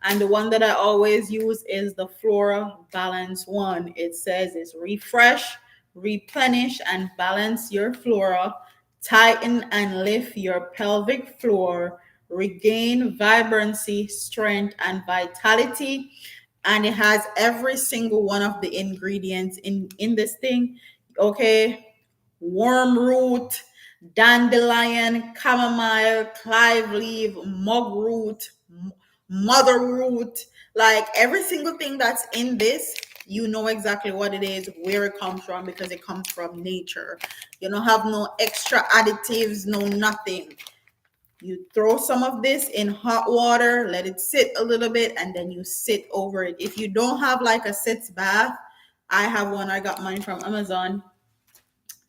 Speaker 1: And the one that I always use is the Flora Balance one. It says it's refresh, replenish, and balance your flora, tighten and lift your pelvic floor, regain vibrancy, strength, and vitality. And it has every single one of the ingredients in this thing. Okay. Wormroot, dandelion, chamomile, clove leaf, mugwort, motherroot, like every single thing that's in this, you know exactly what it is, where it comes from, because it comes from nature. You don't have no extra additives, no nothing. You throw some of this in hot water, let it sit a little bit, and then you sit over it. If you don't have like a sitz bath, I have one. I got mine from Amazon.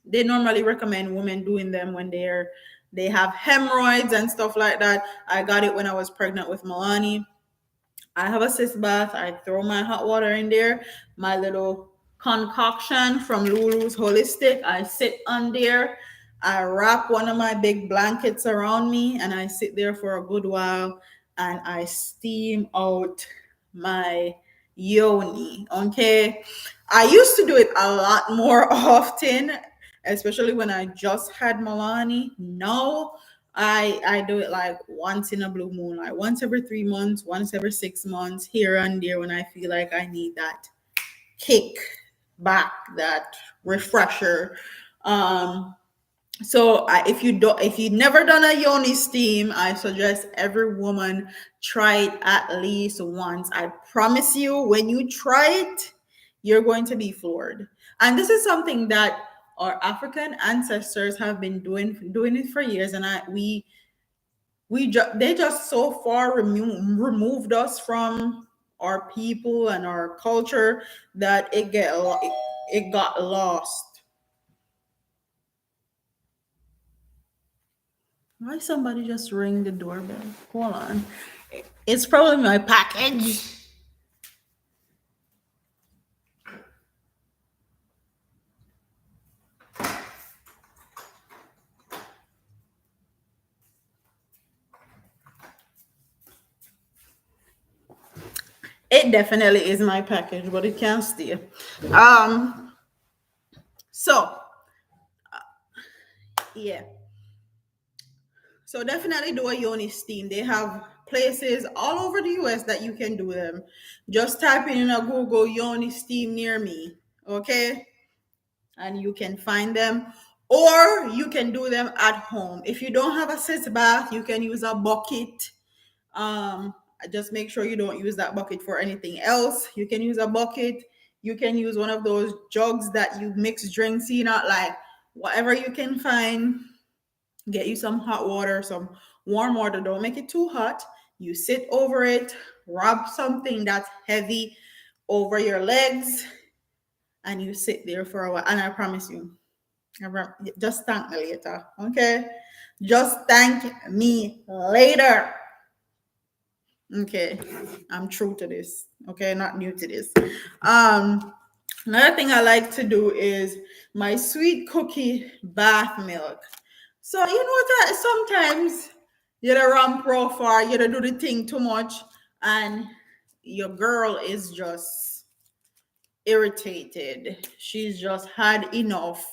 Speaker 1: They normally recommend women doing them when they have hemorrhoids and stuff like that. I got it when I was pregnant with Milani. I have a sitz bath. I throw my hot water in there, my little concoction from Lulu's Holistic. I sit on there. I wrap one of my big blankets around me and I sit there for a good while and I steam out my yoni. Okay. I used to do it a lot more often, especially when I just had Milani. Now I do it like once in a blue moon, like once every 3 months, once every 6 months, here and there when I feel like I need that kick back, that refresher. Um, if you never done a yoni steam, I suggest every woman try it at least once. I promise you, when you try it, you're going to be floored. And this is something that our African ancestors have been doing it for years, and they just so far removed us from our people and our culture that it got lost. Why somebody just ring the doorbell? Hold on. It's probably my package. It definitely is my package, but it can't stay. Um, so yeah. So definitely do a yoni steam. They have places all over the US that you can do them. Just type in a Google yoni steam near me. Okay? And you can find them. Or you can do them at home. If you don't have a set bath, you can use a bucket. Um, just make sure you don't use that bucket for anything else. You can use a bucket. You can use one of those jugs that you mix drinks in, like whatever you can find. Get you some hot water, some warm water. Don't make it too hot. You sit over it, rub something that's heavy over your legs, and you sit there for a while. And I promise you, just thank me later. Okay? Just thank me later. Okay, I'm true to this. Okay, not new to this. Um, Another thing I like to do is my sweet cookie bath milk. So you know that sometimes you don't run pro far, you don't do the thing too much, and your girl is just irritated. She's just had enough,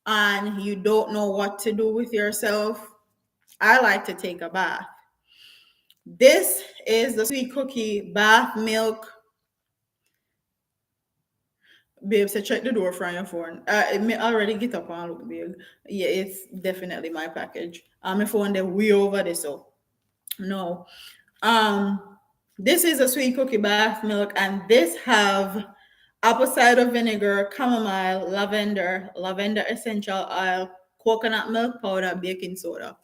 Speaker 1: and you don't know what to do with yourself. I like to take a bath. This is the sweet cookie bath milk. Babe, so check the door from your phone. It may already get up and look big. Yeah, it's definitely my package. My phone they way over there, so no. Um, this is a sweet cookie bath milk, and this have apple cider vinegar, chamomile, lavender essential oil, coconut milk powder, baking soda.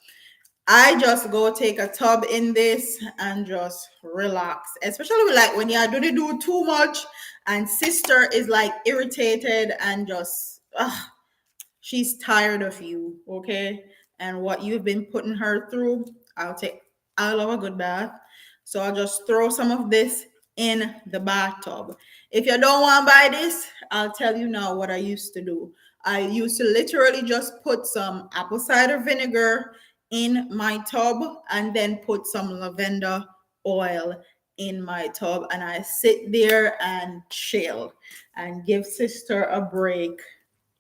Speaker 1: I just go take a tub in this and just relax. Especially like when you do too much and sister is like irritated and just she's tired of you, okay? And what you've been putting her through. I love a good bath. So I'll just throw some of this in the bathtub. If you don't want to buy this, I'll tell you now what I used to do. I used to literally just put some apple cider vinegar in my tub and then put some lavender oil in my tub, and I sit there and chill and give sister a break,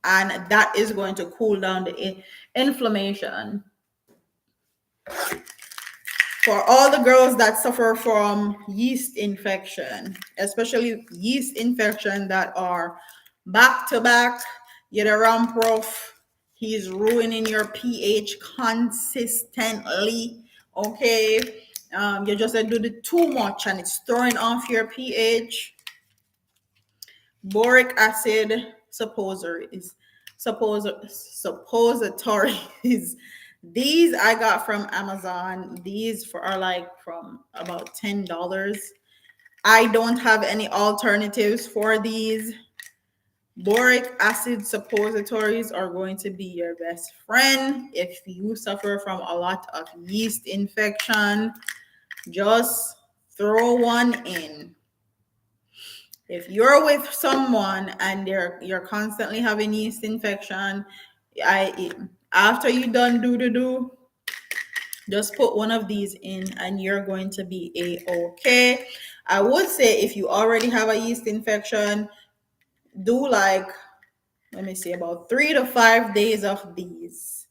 Speaker 1: and that is going to cool down the inflammation. For all the girls that suffer from yeast infection, especially yeast infection that are back to back, you're the wrong prof. He's ruining your pH consistently. Okay. You just do the too much and it's throwing off your pH. Boric acid suppositories. These I got from Amazon. Are like from about $10. I don't have any alternatives for these. Boric acid suppositories are going to be your best friend if you suffer from a lot of yeast infection. Just throw one in. If you're with someone and you're constantly having yeast infection, after you done do, just put one of these in and you're going to be okay. I would say if you already have a yeast infection, do like, let me see, about 3 to 5 days of these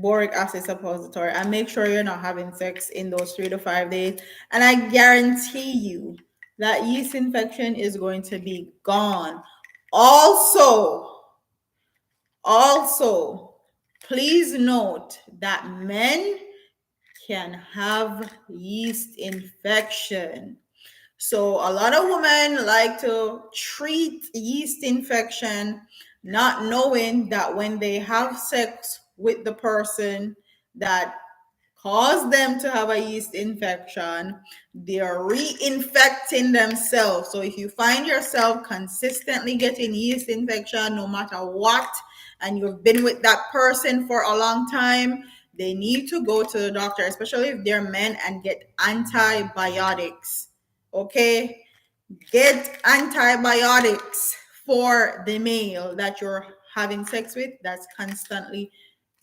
Speaker 1: boric acid suppository, and make sure you're not having sex in those 3 to 5 days. And I guarantee you that yeast infection is going to be gone. Also, please note that men can have yeast infection. So a lot of women like to treat yeast infection, not knowing that when they have sex with the person that caused them to have a yeast infection, they are reinfecting themselves. So if you find yourself consistently getting yeast infection, no matter what, and you've been with that person for a long time, they need to go to the doctor, especially if they're men, and get antibiotics. Okay? Get antibiotics for the male that you're having sex with that's constantly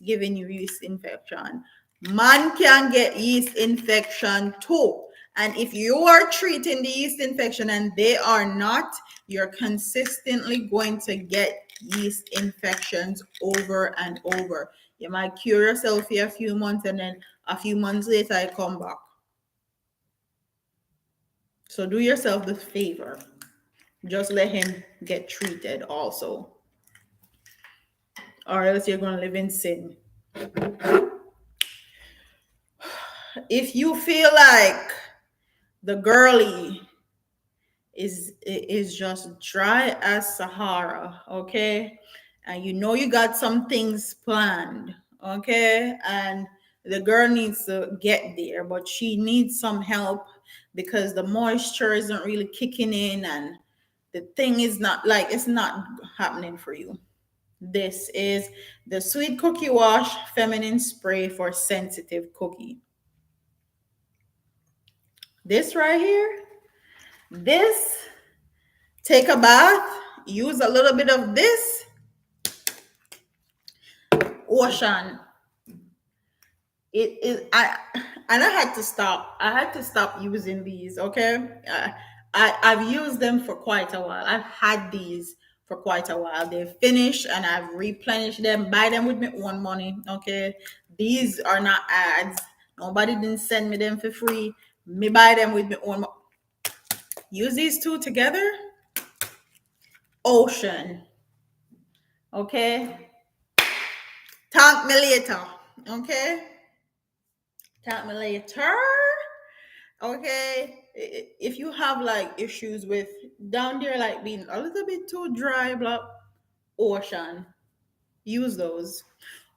Speaker 1: giving you yeast infection. Man can get yeast infection too. And if you are treating the yeast infection and they are not, you're consistently going to get yeast infections over and over. You might cure yourself for a few months and then a few months later I come back. So do yourself the favor. Just let him get treated also. Or else you're going to live in sin. If you feel like the girly is just dry as Sahara, okay? And you know you got some things planned, okay? And the girl needs to get there, but she needs some help because the moisture isn't really kicking in and the thing is not like it's not happening for you. This is the Sweet Cookie Wash Feminine Spray for Sensitive Cookie. This right here, this, take a bath, use a little bit of this, ocean. It is and I had to stop. I had to stop using these. Okay, I've used them for quite a while. I've had these for quite a while. They've finished, and I've replenished them. Buy them with my own money. Okay, these are not ads. Nobody didn't send me them for free. Me buy them with my own. Use these two together. Ocean. Okay. Thank me later. Okay. Thank me later. Okay. If you have like issues with down there, like being a little bit too dry, blah, ocean, use those.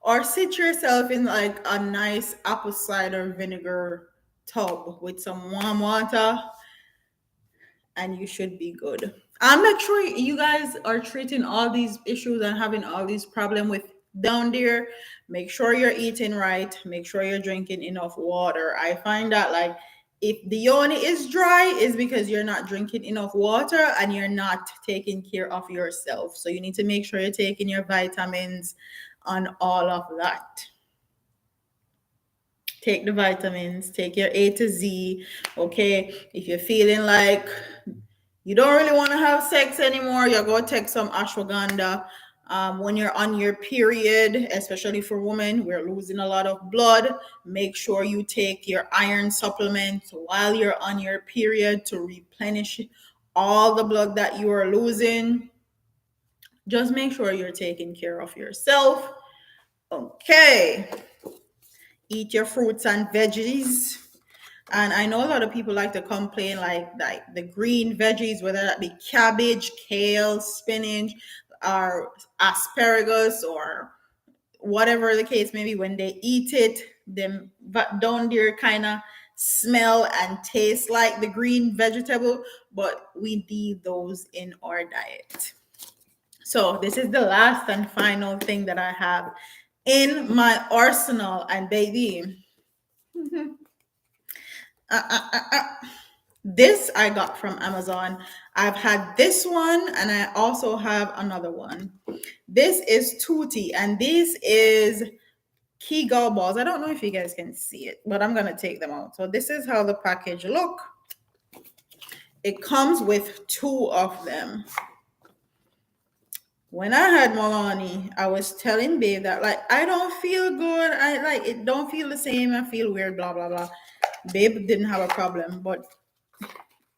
Speaker 1: Or sit yourself in like a nice apple cider vinegar tub with some warm water and you should be good. I'm not sure you guys are treating all these issues and having all these problems with down there. Make sure you're eating right. Make sure you're drinking enough water. I find that like if the yoni is dry, is because you're not drinking enough water and you're not taking care of yourself. So you need to make sure you're taking your vitamins on all of that. Take the vitamins, take your A to Z. Okay. If you're feeling like you don't really want to have sex anymore, you go take some ashwagandha. When you're on your period, especially for women, we're losing a lot of blood. Make sure you take your iron supplement while you're on your period to replenish all the blood that you are losing. Just make sure you're taking care of yourself. Okay. Eat your fruits and veggies. And I know a lot of people like to complain like the green veggies, whether that be cabbage, kale, spinach, or asparagus, or whatever the case may be, when they eat it, them down there kind of smell and taste like the green vegetable, but we need those in our diet. So this is the last and final thing that I have in my arsenal, and baby, this I got from Amazon. I've had this one and I also have another one. This is Tutti and this is Kegel balls. I don't know if you guys can see it, but I'm going to take them out. So this is how the package look. It comes with two of them. When I had Milani, I was telling Babe that like I don't feel good. I like it don't feel the same. I feel weird, blah blah blah. Babe didn't have a problem, but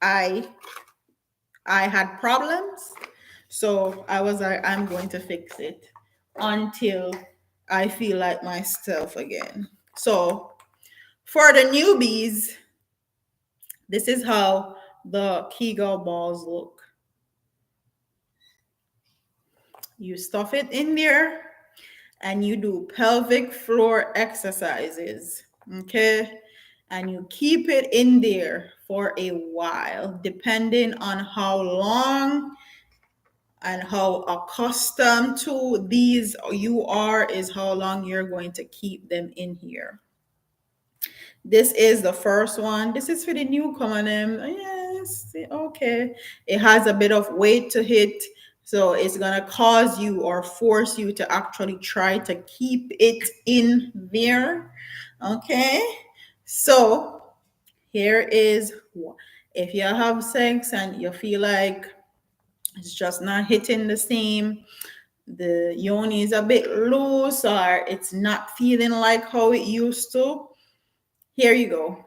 Speaker 1: I had problems. So I was like, I'm going to fix it until I feel like myself again. So for the newbies, this is how the Kegel balls look. You stuff it in there and you do pelvic floor exercises. Okay. And you keep it in there for a while, depending on how long and how accustomed to these you are, is how long you're going to keep them in here. This is the first one. This is for the newcomer. Yes, okay. It has a bit of weight to it, so it's gonna cause you or force you to actually try to keep it in there. Okay, so Here is if you have sex and you feel like it's just not hitting the same, the yoni is a bit loose, or it's not feeling like how it used to. Here you go.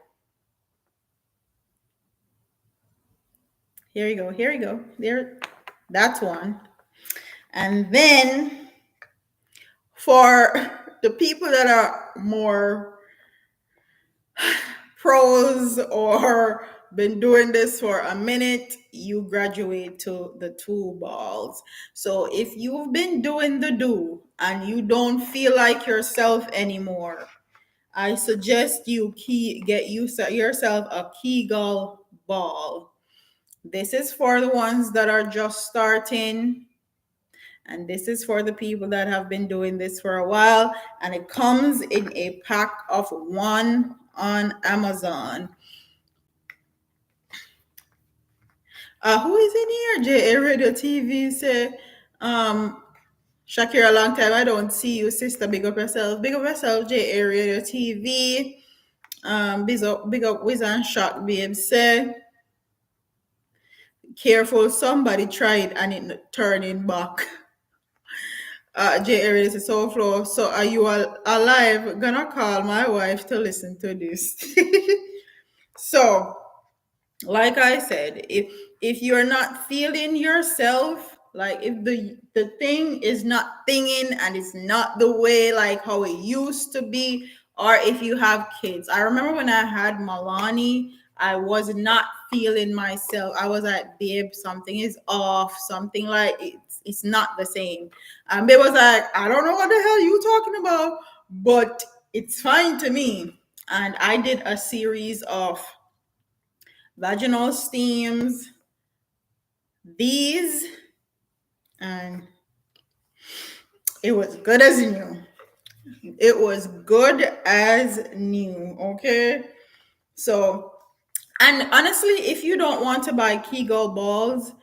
Speaker 1: Here you go. Here you go. There, that's one. And then for the people that are more pros or been doing this for a minute, you graduate to the two balls. So if you've been doing the do and you don't feel like yourself anymore, I suggest you get yourself a Kegel ball. This is for the ones that are just starting, and this is for the people that have been doing this for a while. And it comes in a pack of one on Amazon. Who is in here? JA Radio TV say, Shakira, long time I don't see you, sister. Big up yourself. Big up yourself, JA Radio TV. Big up Wiz and Shock, babe. Say, careful, somebody tried and it turning back. JA Radio is so flow. So are you alive? Gonna call my wife to listen to this. So like I said, if you're not feeling yourself, like if the thing is not thinging and it's not the way like how it used to be, or if you have kids. I remember when I had Milani, I was not feeling myself. I was like, babe, something is off, something like it's not the same. And they was like, I don't know what the hell you talking about, but it's fine to me. And I did a series of vaginal steams, these, and it was good as new. It was good as new. Okay. So, and honestly, if you don't want to buy Kegel balls,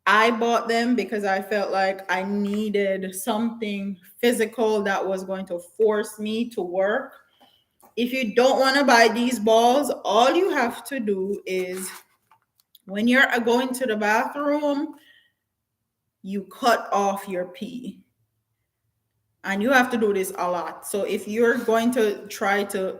Speaker 1: I bought them because I felt like I needed something physical that was going to force me to work. If you don't want to buy these balls, all you have to do is when you're going to the bathroom, you cut off your pee. And you have to do this a lot. So if you're going to try to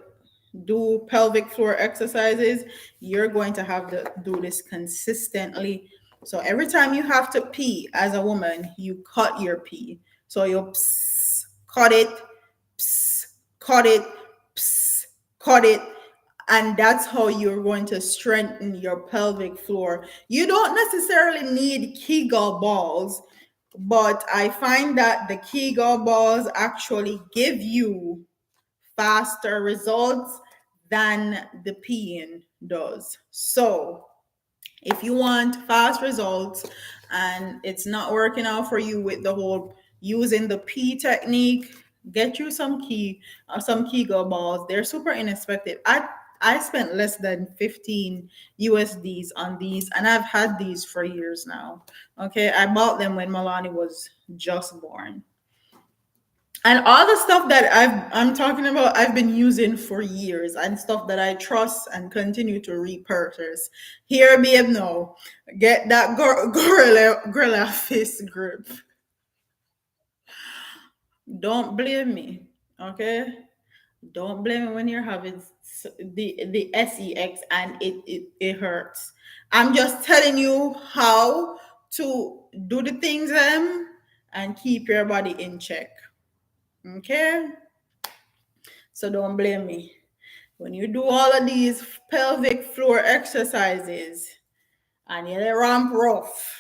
Speaker 1: do pelvic floor exercises, you're going to have to do this consistently. So every time you have to pee as a woman, you cut your pee. So you cut it, cut it, cut it. And that's how you're going to strengthen your pelvic floor. You don't necessarily need Kegel balls, but I find that the Kegel balls actually give you faster results than the peeing does. So if you want fast results and it's not working out for you with the whole using the pee technique, get you some Kegel balls. They're super inexpensive. I spent less than 15 USDs on these, and I've had these for years now. Okay, I bought them when Milani was just born. And all the stuff that I'm talking about, I've been using for years, and stuff that I trust and continue to repurchase. Here, babe, no, get that gorilla fist grip. Don't blame me, okay? Don't blame me when you're having the sex and it hurts. I'm just telling you how to do the things and keep your body in check. Okay? So don't blame me. When you do all of these pelvic floor exercises and you ramp rough,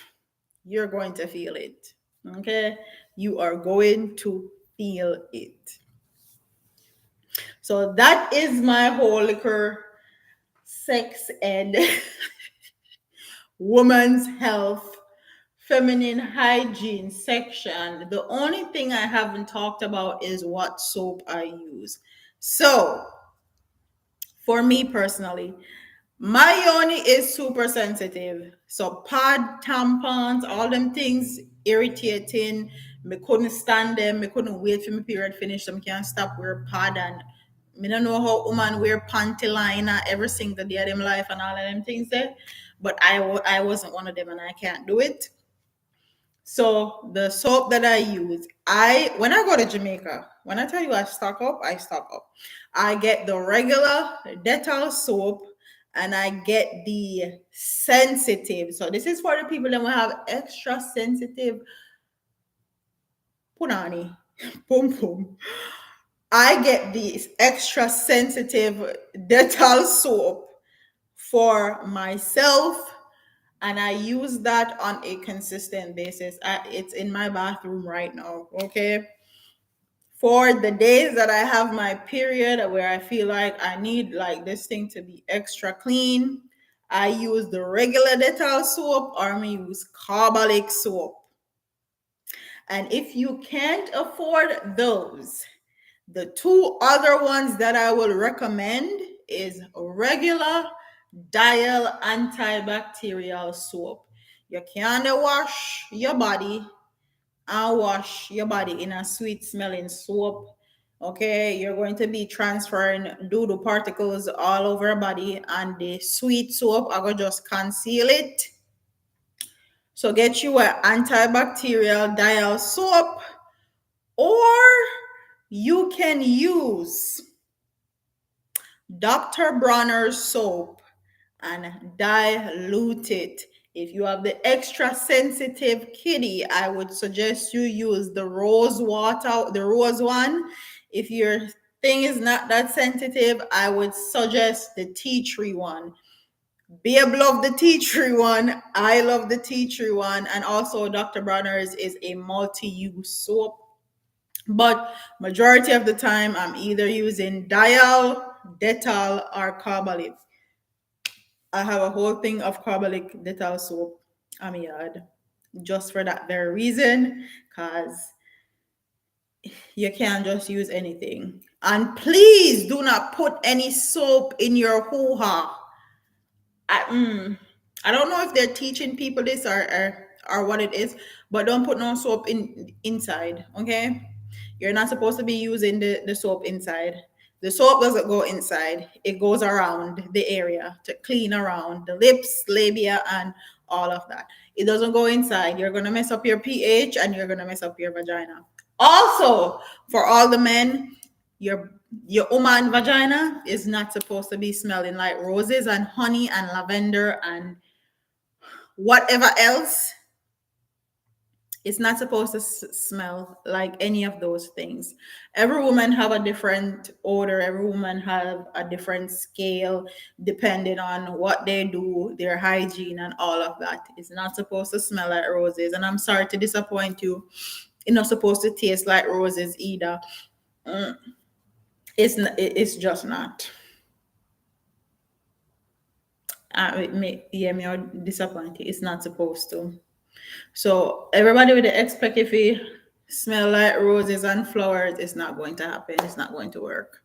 Speaker 1: you're going to feel it. Okay? You are going to feel it. So that is my whole liquor sex ed woman's health feminine hygiene section. The only thing I haven't talked about is what soap I use. So for me personally, my yoni is super sensitive. So pad, tampons, all them things irritating. Me couldn't stand them. Me couldn't wait for my period finish. So I can't stop wear pad and Me don't know how woman wear panty liner every single day of them life and all of them things there. But I wasn't one of them and I can't do it. So the soap that I use, I when I go to Jamaica, when I tell you I stock up, I stock up. I get the regular Dettol soap and I get the sensitive. So this is for the people that will have extra sensitive punani, pum pum. I get the extra sensitive Dettol soap for myself and I use that on a consistent basis. It's in my bathroom right now. Okay. For the days that I have my period where I feel like I need like this thing to be extra clean, I use the regular Dettol soap or I use carbolic soap. And if you can't afford those, the two other ones that I will recommend is regular dial antibacterial soap. You can wash your body and wash your body in a sweet smelling soap. Okay, you're going to be transferring doodle particles all over your body, and the sweet soap I will just conceal it. So get you an antibacterial dial soap, or you can use Dr. Bronner's soap and dilute it. If you have the extra sensitive kitty, I would suggest you use the rose water, the rose one. If your thing is not that sensitive, I would suggest the tea tree one. Babe love the tea tree one. I love the tea tree one. And also Dr. Bronner's is a multi-use soap. But majority of the time I'm either using Dial, Dettol, or Carbolic. I have a whole thing of carbolic Dettol soap on my yard just for that very reason, because you can't just use anything. And please do not put any soap in your hoo-ha. I don't know if they're teaching people this or what it is, but don't put no soap inside, okay? You're not supposed to be using the soap inside. The soap doesn't go inside. It goes around the area to clean around the lips, labia, and all of that. It doesn't go inside. You're gonna mess up your pH and you're gonna mess up your vagina. Also, for all the men, your woman vagina is not supposed to be smelling like roses and honey and lavender and whatever else. It's not supposed to smell like any of those things. Every woman have a different odor. Every woman have a different scale depending on what they do, their hygiene and all of that. It's not supposed to smell like roses. And I'm sorry to disappoint you. It's not supposed to taste like roses either. It's just not. Me are disappointed. It's not supposed to. So everybody would expect if we smell like roses and flowers, it's not going to happen. It's not going to work.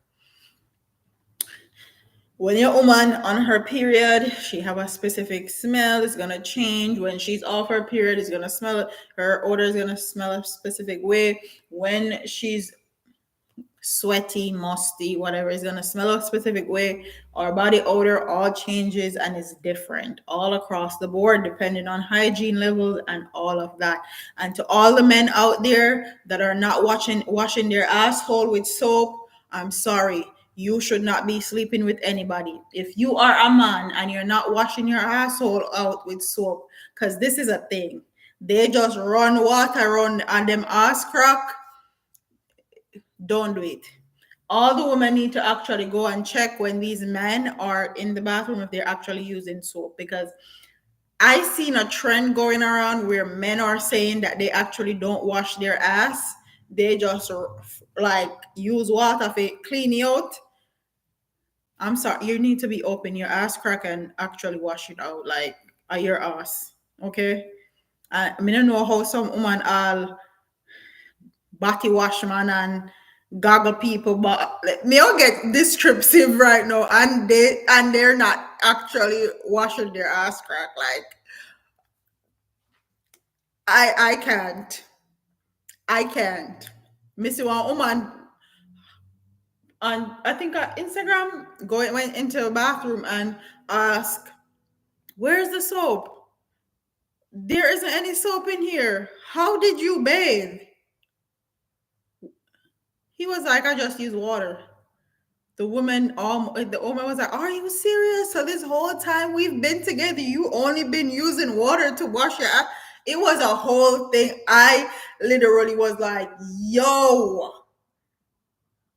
Speaker 1: When your woman on her period, she have a specific smell. It's gonna change. When she's off her period, it's gonna smell. Her odor is gonna smell a specific way. When she's sweaty, musty, whatever, is gonna smell a specific way. Our body odor all changes and is different all across the board, depending on hygiene levels and all of that. And to all the men out there that are not washing their asshole with soap, I'm sorry. You should not be sleeping with anybody. If you are a man and you're not washing your asshole out with soap, because this is a thing. They just run water on them ass crack. Don't do it. All the women need to actually go and check when these men are in the bathroom if they're actually using soap, because I seen a trend going around where men are saying that they actually don't wash their ass. They just like use water to clean it out. I'm sorry, you need to be open your ass crack and actually wash it out like your ass. Okay? I don't know how some woman all body wash man and goggle people, but me all get descriptive right now, and they're not actually washing their ass crack. Like I can't. I can't. Missy one woman And I think Instagram went into the bathroom and asked, "Where's the soap? There isn't any soap in here. How did you bathe?" He was like, "I just use water." The woman was like, "Are you serious? So this whole time we've been together, you only been using water to wash your ass?" It was a whole thing. I literally was like, "Yo,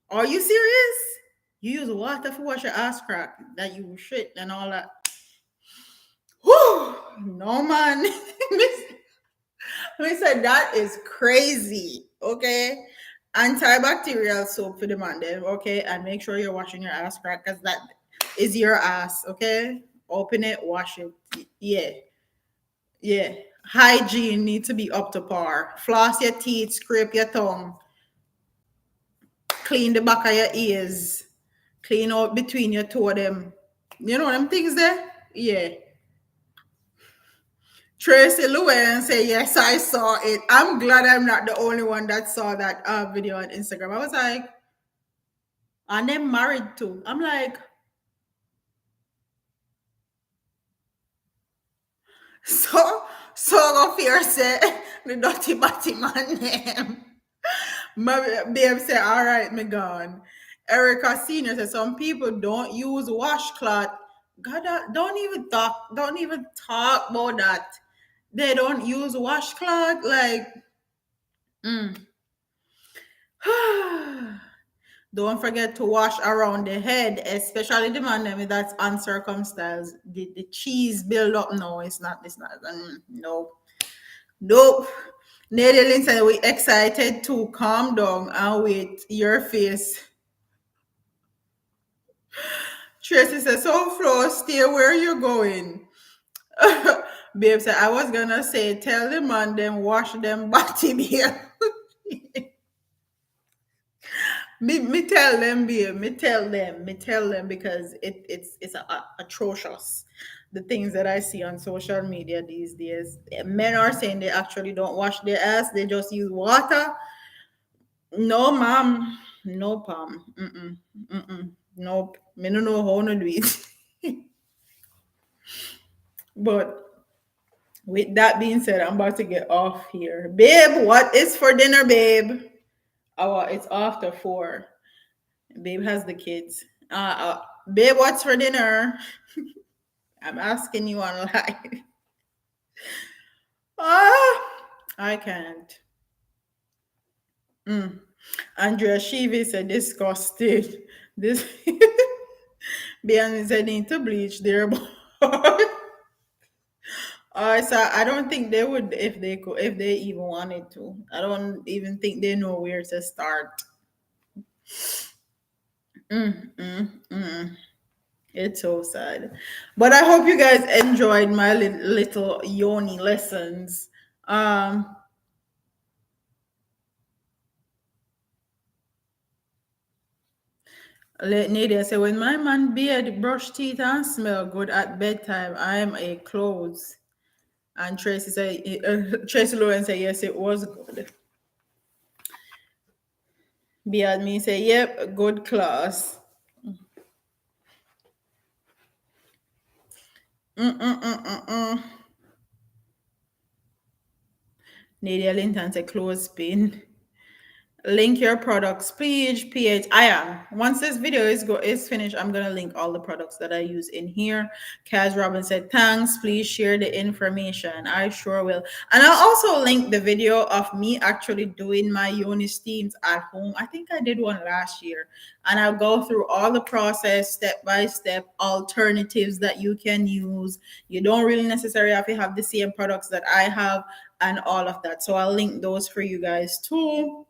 Speaker 1: are you serious? You use water for wash your ass crack? That you shit and all that?" Whew, no man. We said that is crazy. Okay. Antibacterial soap for the man then, okay? And make sure you're washing your ass crack because that is your ass, okay? Open it, wash it. Yeah. Yeah. Hygiene needs to be up to par. Floss your teeth, scrape your tongue, clean the back of your ears, clean out between your toe them. You know them things there? Yeah. Tracy Llewellyn say, "Yes, I saw it." I'm glad I'm not the only one that saw that video on Instagram. I was like, and they're married too. I'm like, so, go fear say, the dirty batty man name. My babe say, "All right, me gone." Erica Senior said, "Some people don't use washcloth." God, don't even talk about that. They don't use washcloth. Like, mm. Don't forget to wash around the head, especially the man them that's uncircumcised. The cheese build up. No, it's not. No, nope. Nadine said we excited to calm down and wait your face. Tracy said, "So Flo, stay where you're going." Babe said, "I was gonna say, tell the man them wash them body beer." Me tell them, babe. Me tell them because it's atrocious. The things that I see on social media these days. Men are saying they actually don't wash their ass; they just use water. No, ma'am. No, Pam. Nope. Me no know how to do it. But with that being said, I'm about to get off here. Babe, what is for dinner, babe? Oh, it's after 4. Babe has the kids. Babe, what's for dinner? I'm asking you on live. Ah, I can't. Andrea Shivi said disgusted. This Bian said need to bleach their boy. So I don't think they would if they even wanted to. I don't even think they know where to start. It's so sad. But I hope you guys enjoyed my little yoni lessons. Um, let Nadia say, "When my man beard, brush teeth, and smell good at bedtime, I'm a close." And Tracy Lawrence say, "Yes, it was good." Beard me say, "Yep, good class." Nadia Linton say, "Clothespin. Link your products, please. PH. I am. Once this video is finished, I'm gonna link all the products that I use in here. Kaz Robin said, "Thanks. Please share the information." I sure will. And I'll also link the video of me actually doing my yoni steams at home. I think I did one last year. And I'll go through all the process step by step, alternatives that you can use. You don't really necessarily have to have the same products that I have and all of that. So I'll link those for you guys too.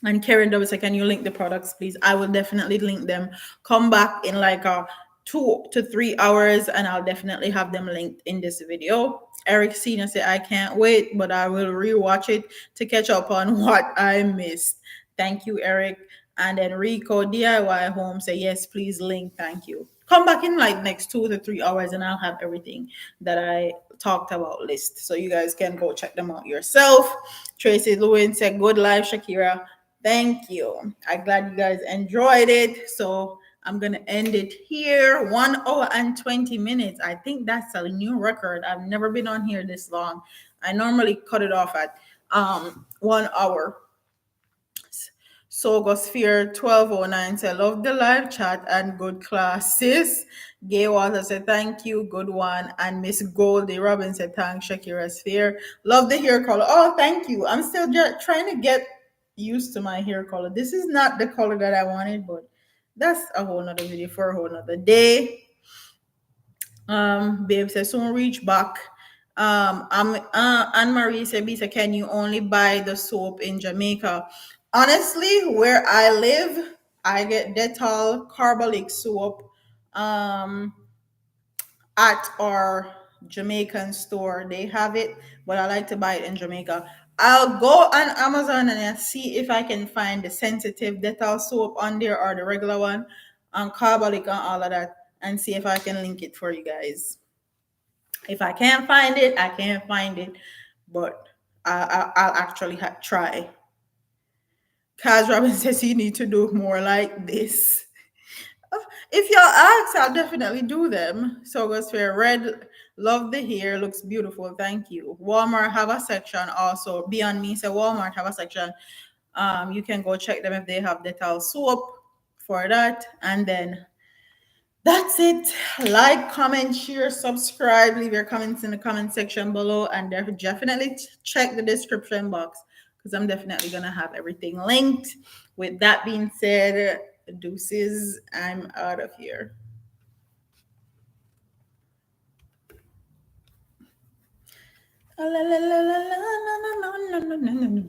Speaker 1: And Karen W said, "Can you link the products, please?" I will definitely link them. Come back in like a 2 to 3 hours, and I'll definitely have them linked in this video. Eric Senior said, "I can't wait, but I will rewatch it to catch up on what I missed." Thank you, Eric. And then Rico DIY Home say, "Yes, please link. Thank you." Come back in like next 2 to 3 hours, and I'll have everything that I talked about list, so you guys can go check them out yourself. Tracy Lewin said, "Good live, Shakira." Thank you. I'm glad you guys enjoyed it. So I'm gonna end it here. 1 hour and 20 minutes. I think that's a new record. I've never been on here this long. I normally cut it off at 1 hour. Sogosphere 1209 said, love the live chat and good classes. Gay Walter said, thank you, good one. And Miss Goldie Robin said, thanks, Shakira Sphere. Love the hair color. Oh, thank you. I'm still just trying to get used to my hair color. This is not the color that I wanted, but that's a whole nother video for a whole nother day. Babe says soon reach back. Anne Marie said, Bisa, can you only buy the soap in Jamaica? Honestly, where I live, I get Dettol carbolic soap at our Jamaican store. They have it, but I like to buy it in Jamaica. I'll go on Amazon and I'll see if I can find the sensitive Dettol soap on there or the regular one on carbolic and all of that and see if I can link it for you guys. If I can't find it, I can't find it, but I'll actually try. Kaz Robin says you need to do more like this. If y'all ask, I'll definitely do them. So goes fair. Red, love the hair, looks beautiful. Thank you. Walmart have a section also. Beyond Me, so Walmart have a section. You can go check them if they have Dettol soap for that. And then that's it. Like, comment, share, subscribe, leave your comments in the comment section below, and definitely check the description box because I'm definitely gonna have everything linked. With that being said, deuces, I'm out of here. La, la, la, la, la, la, la, la, la, la, la, la.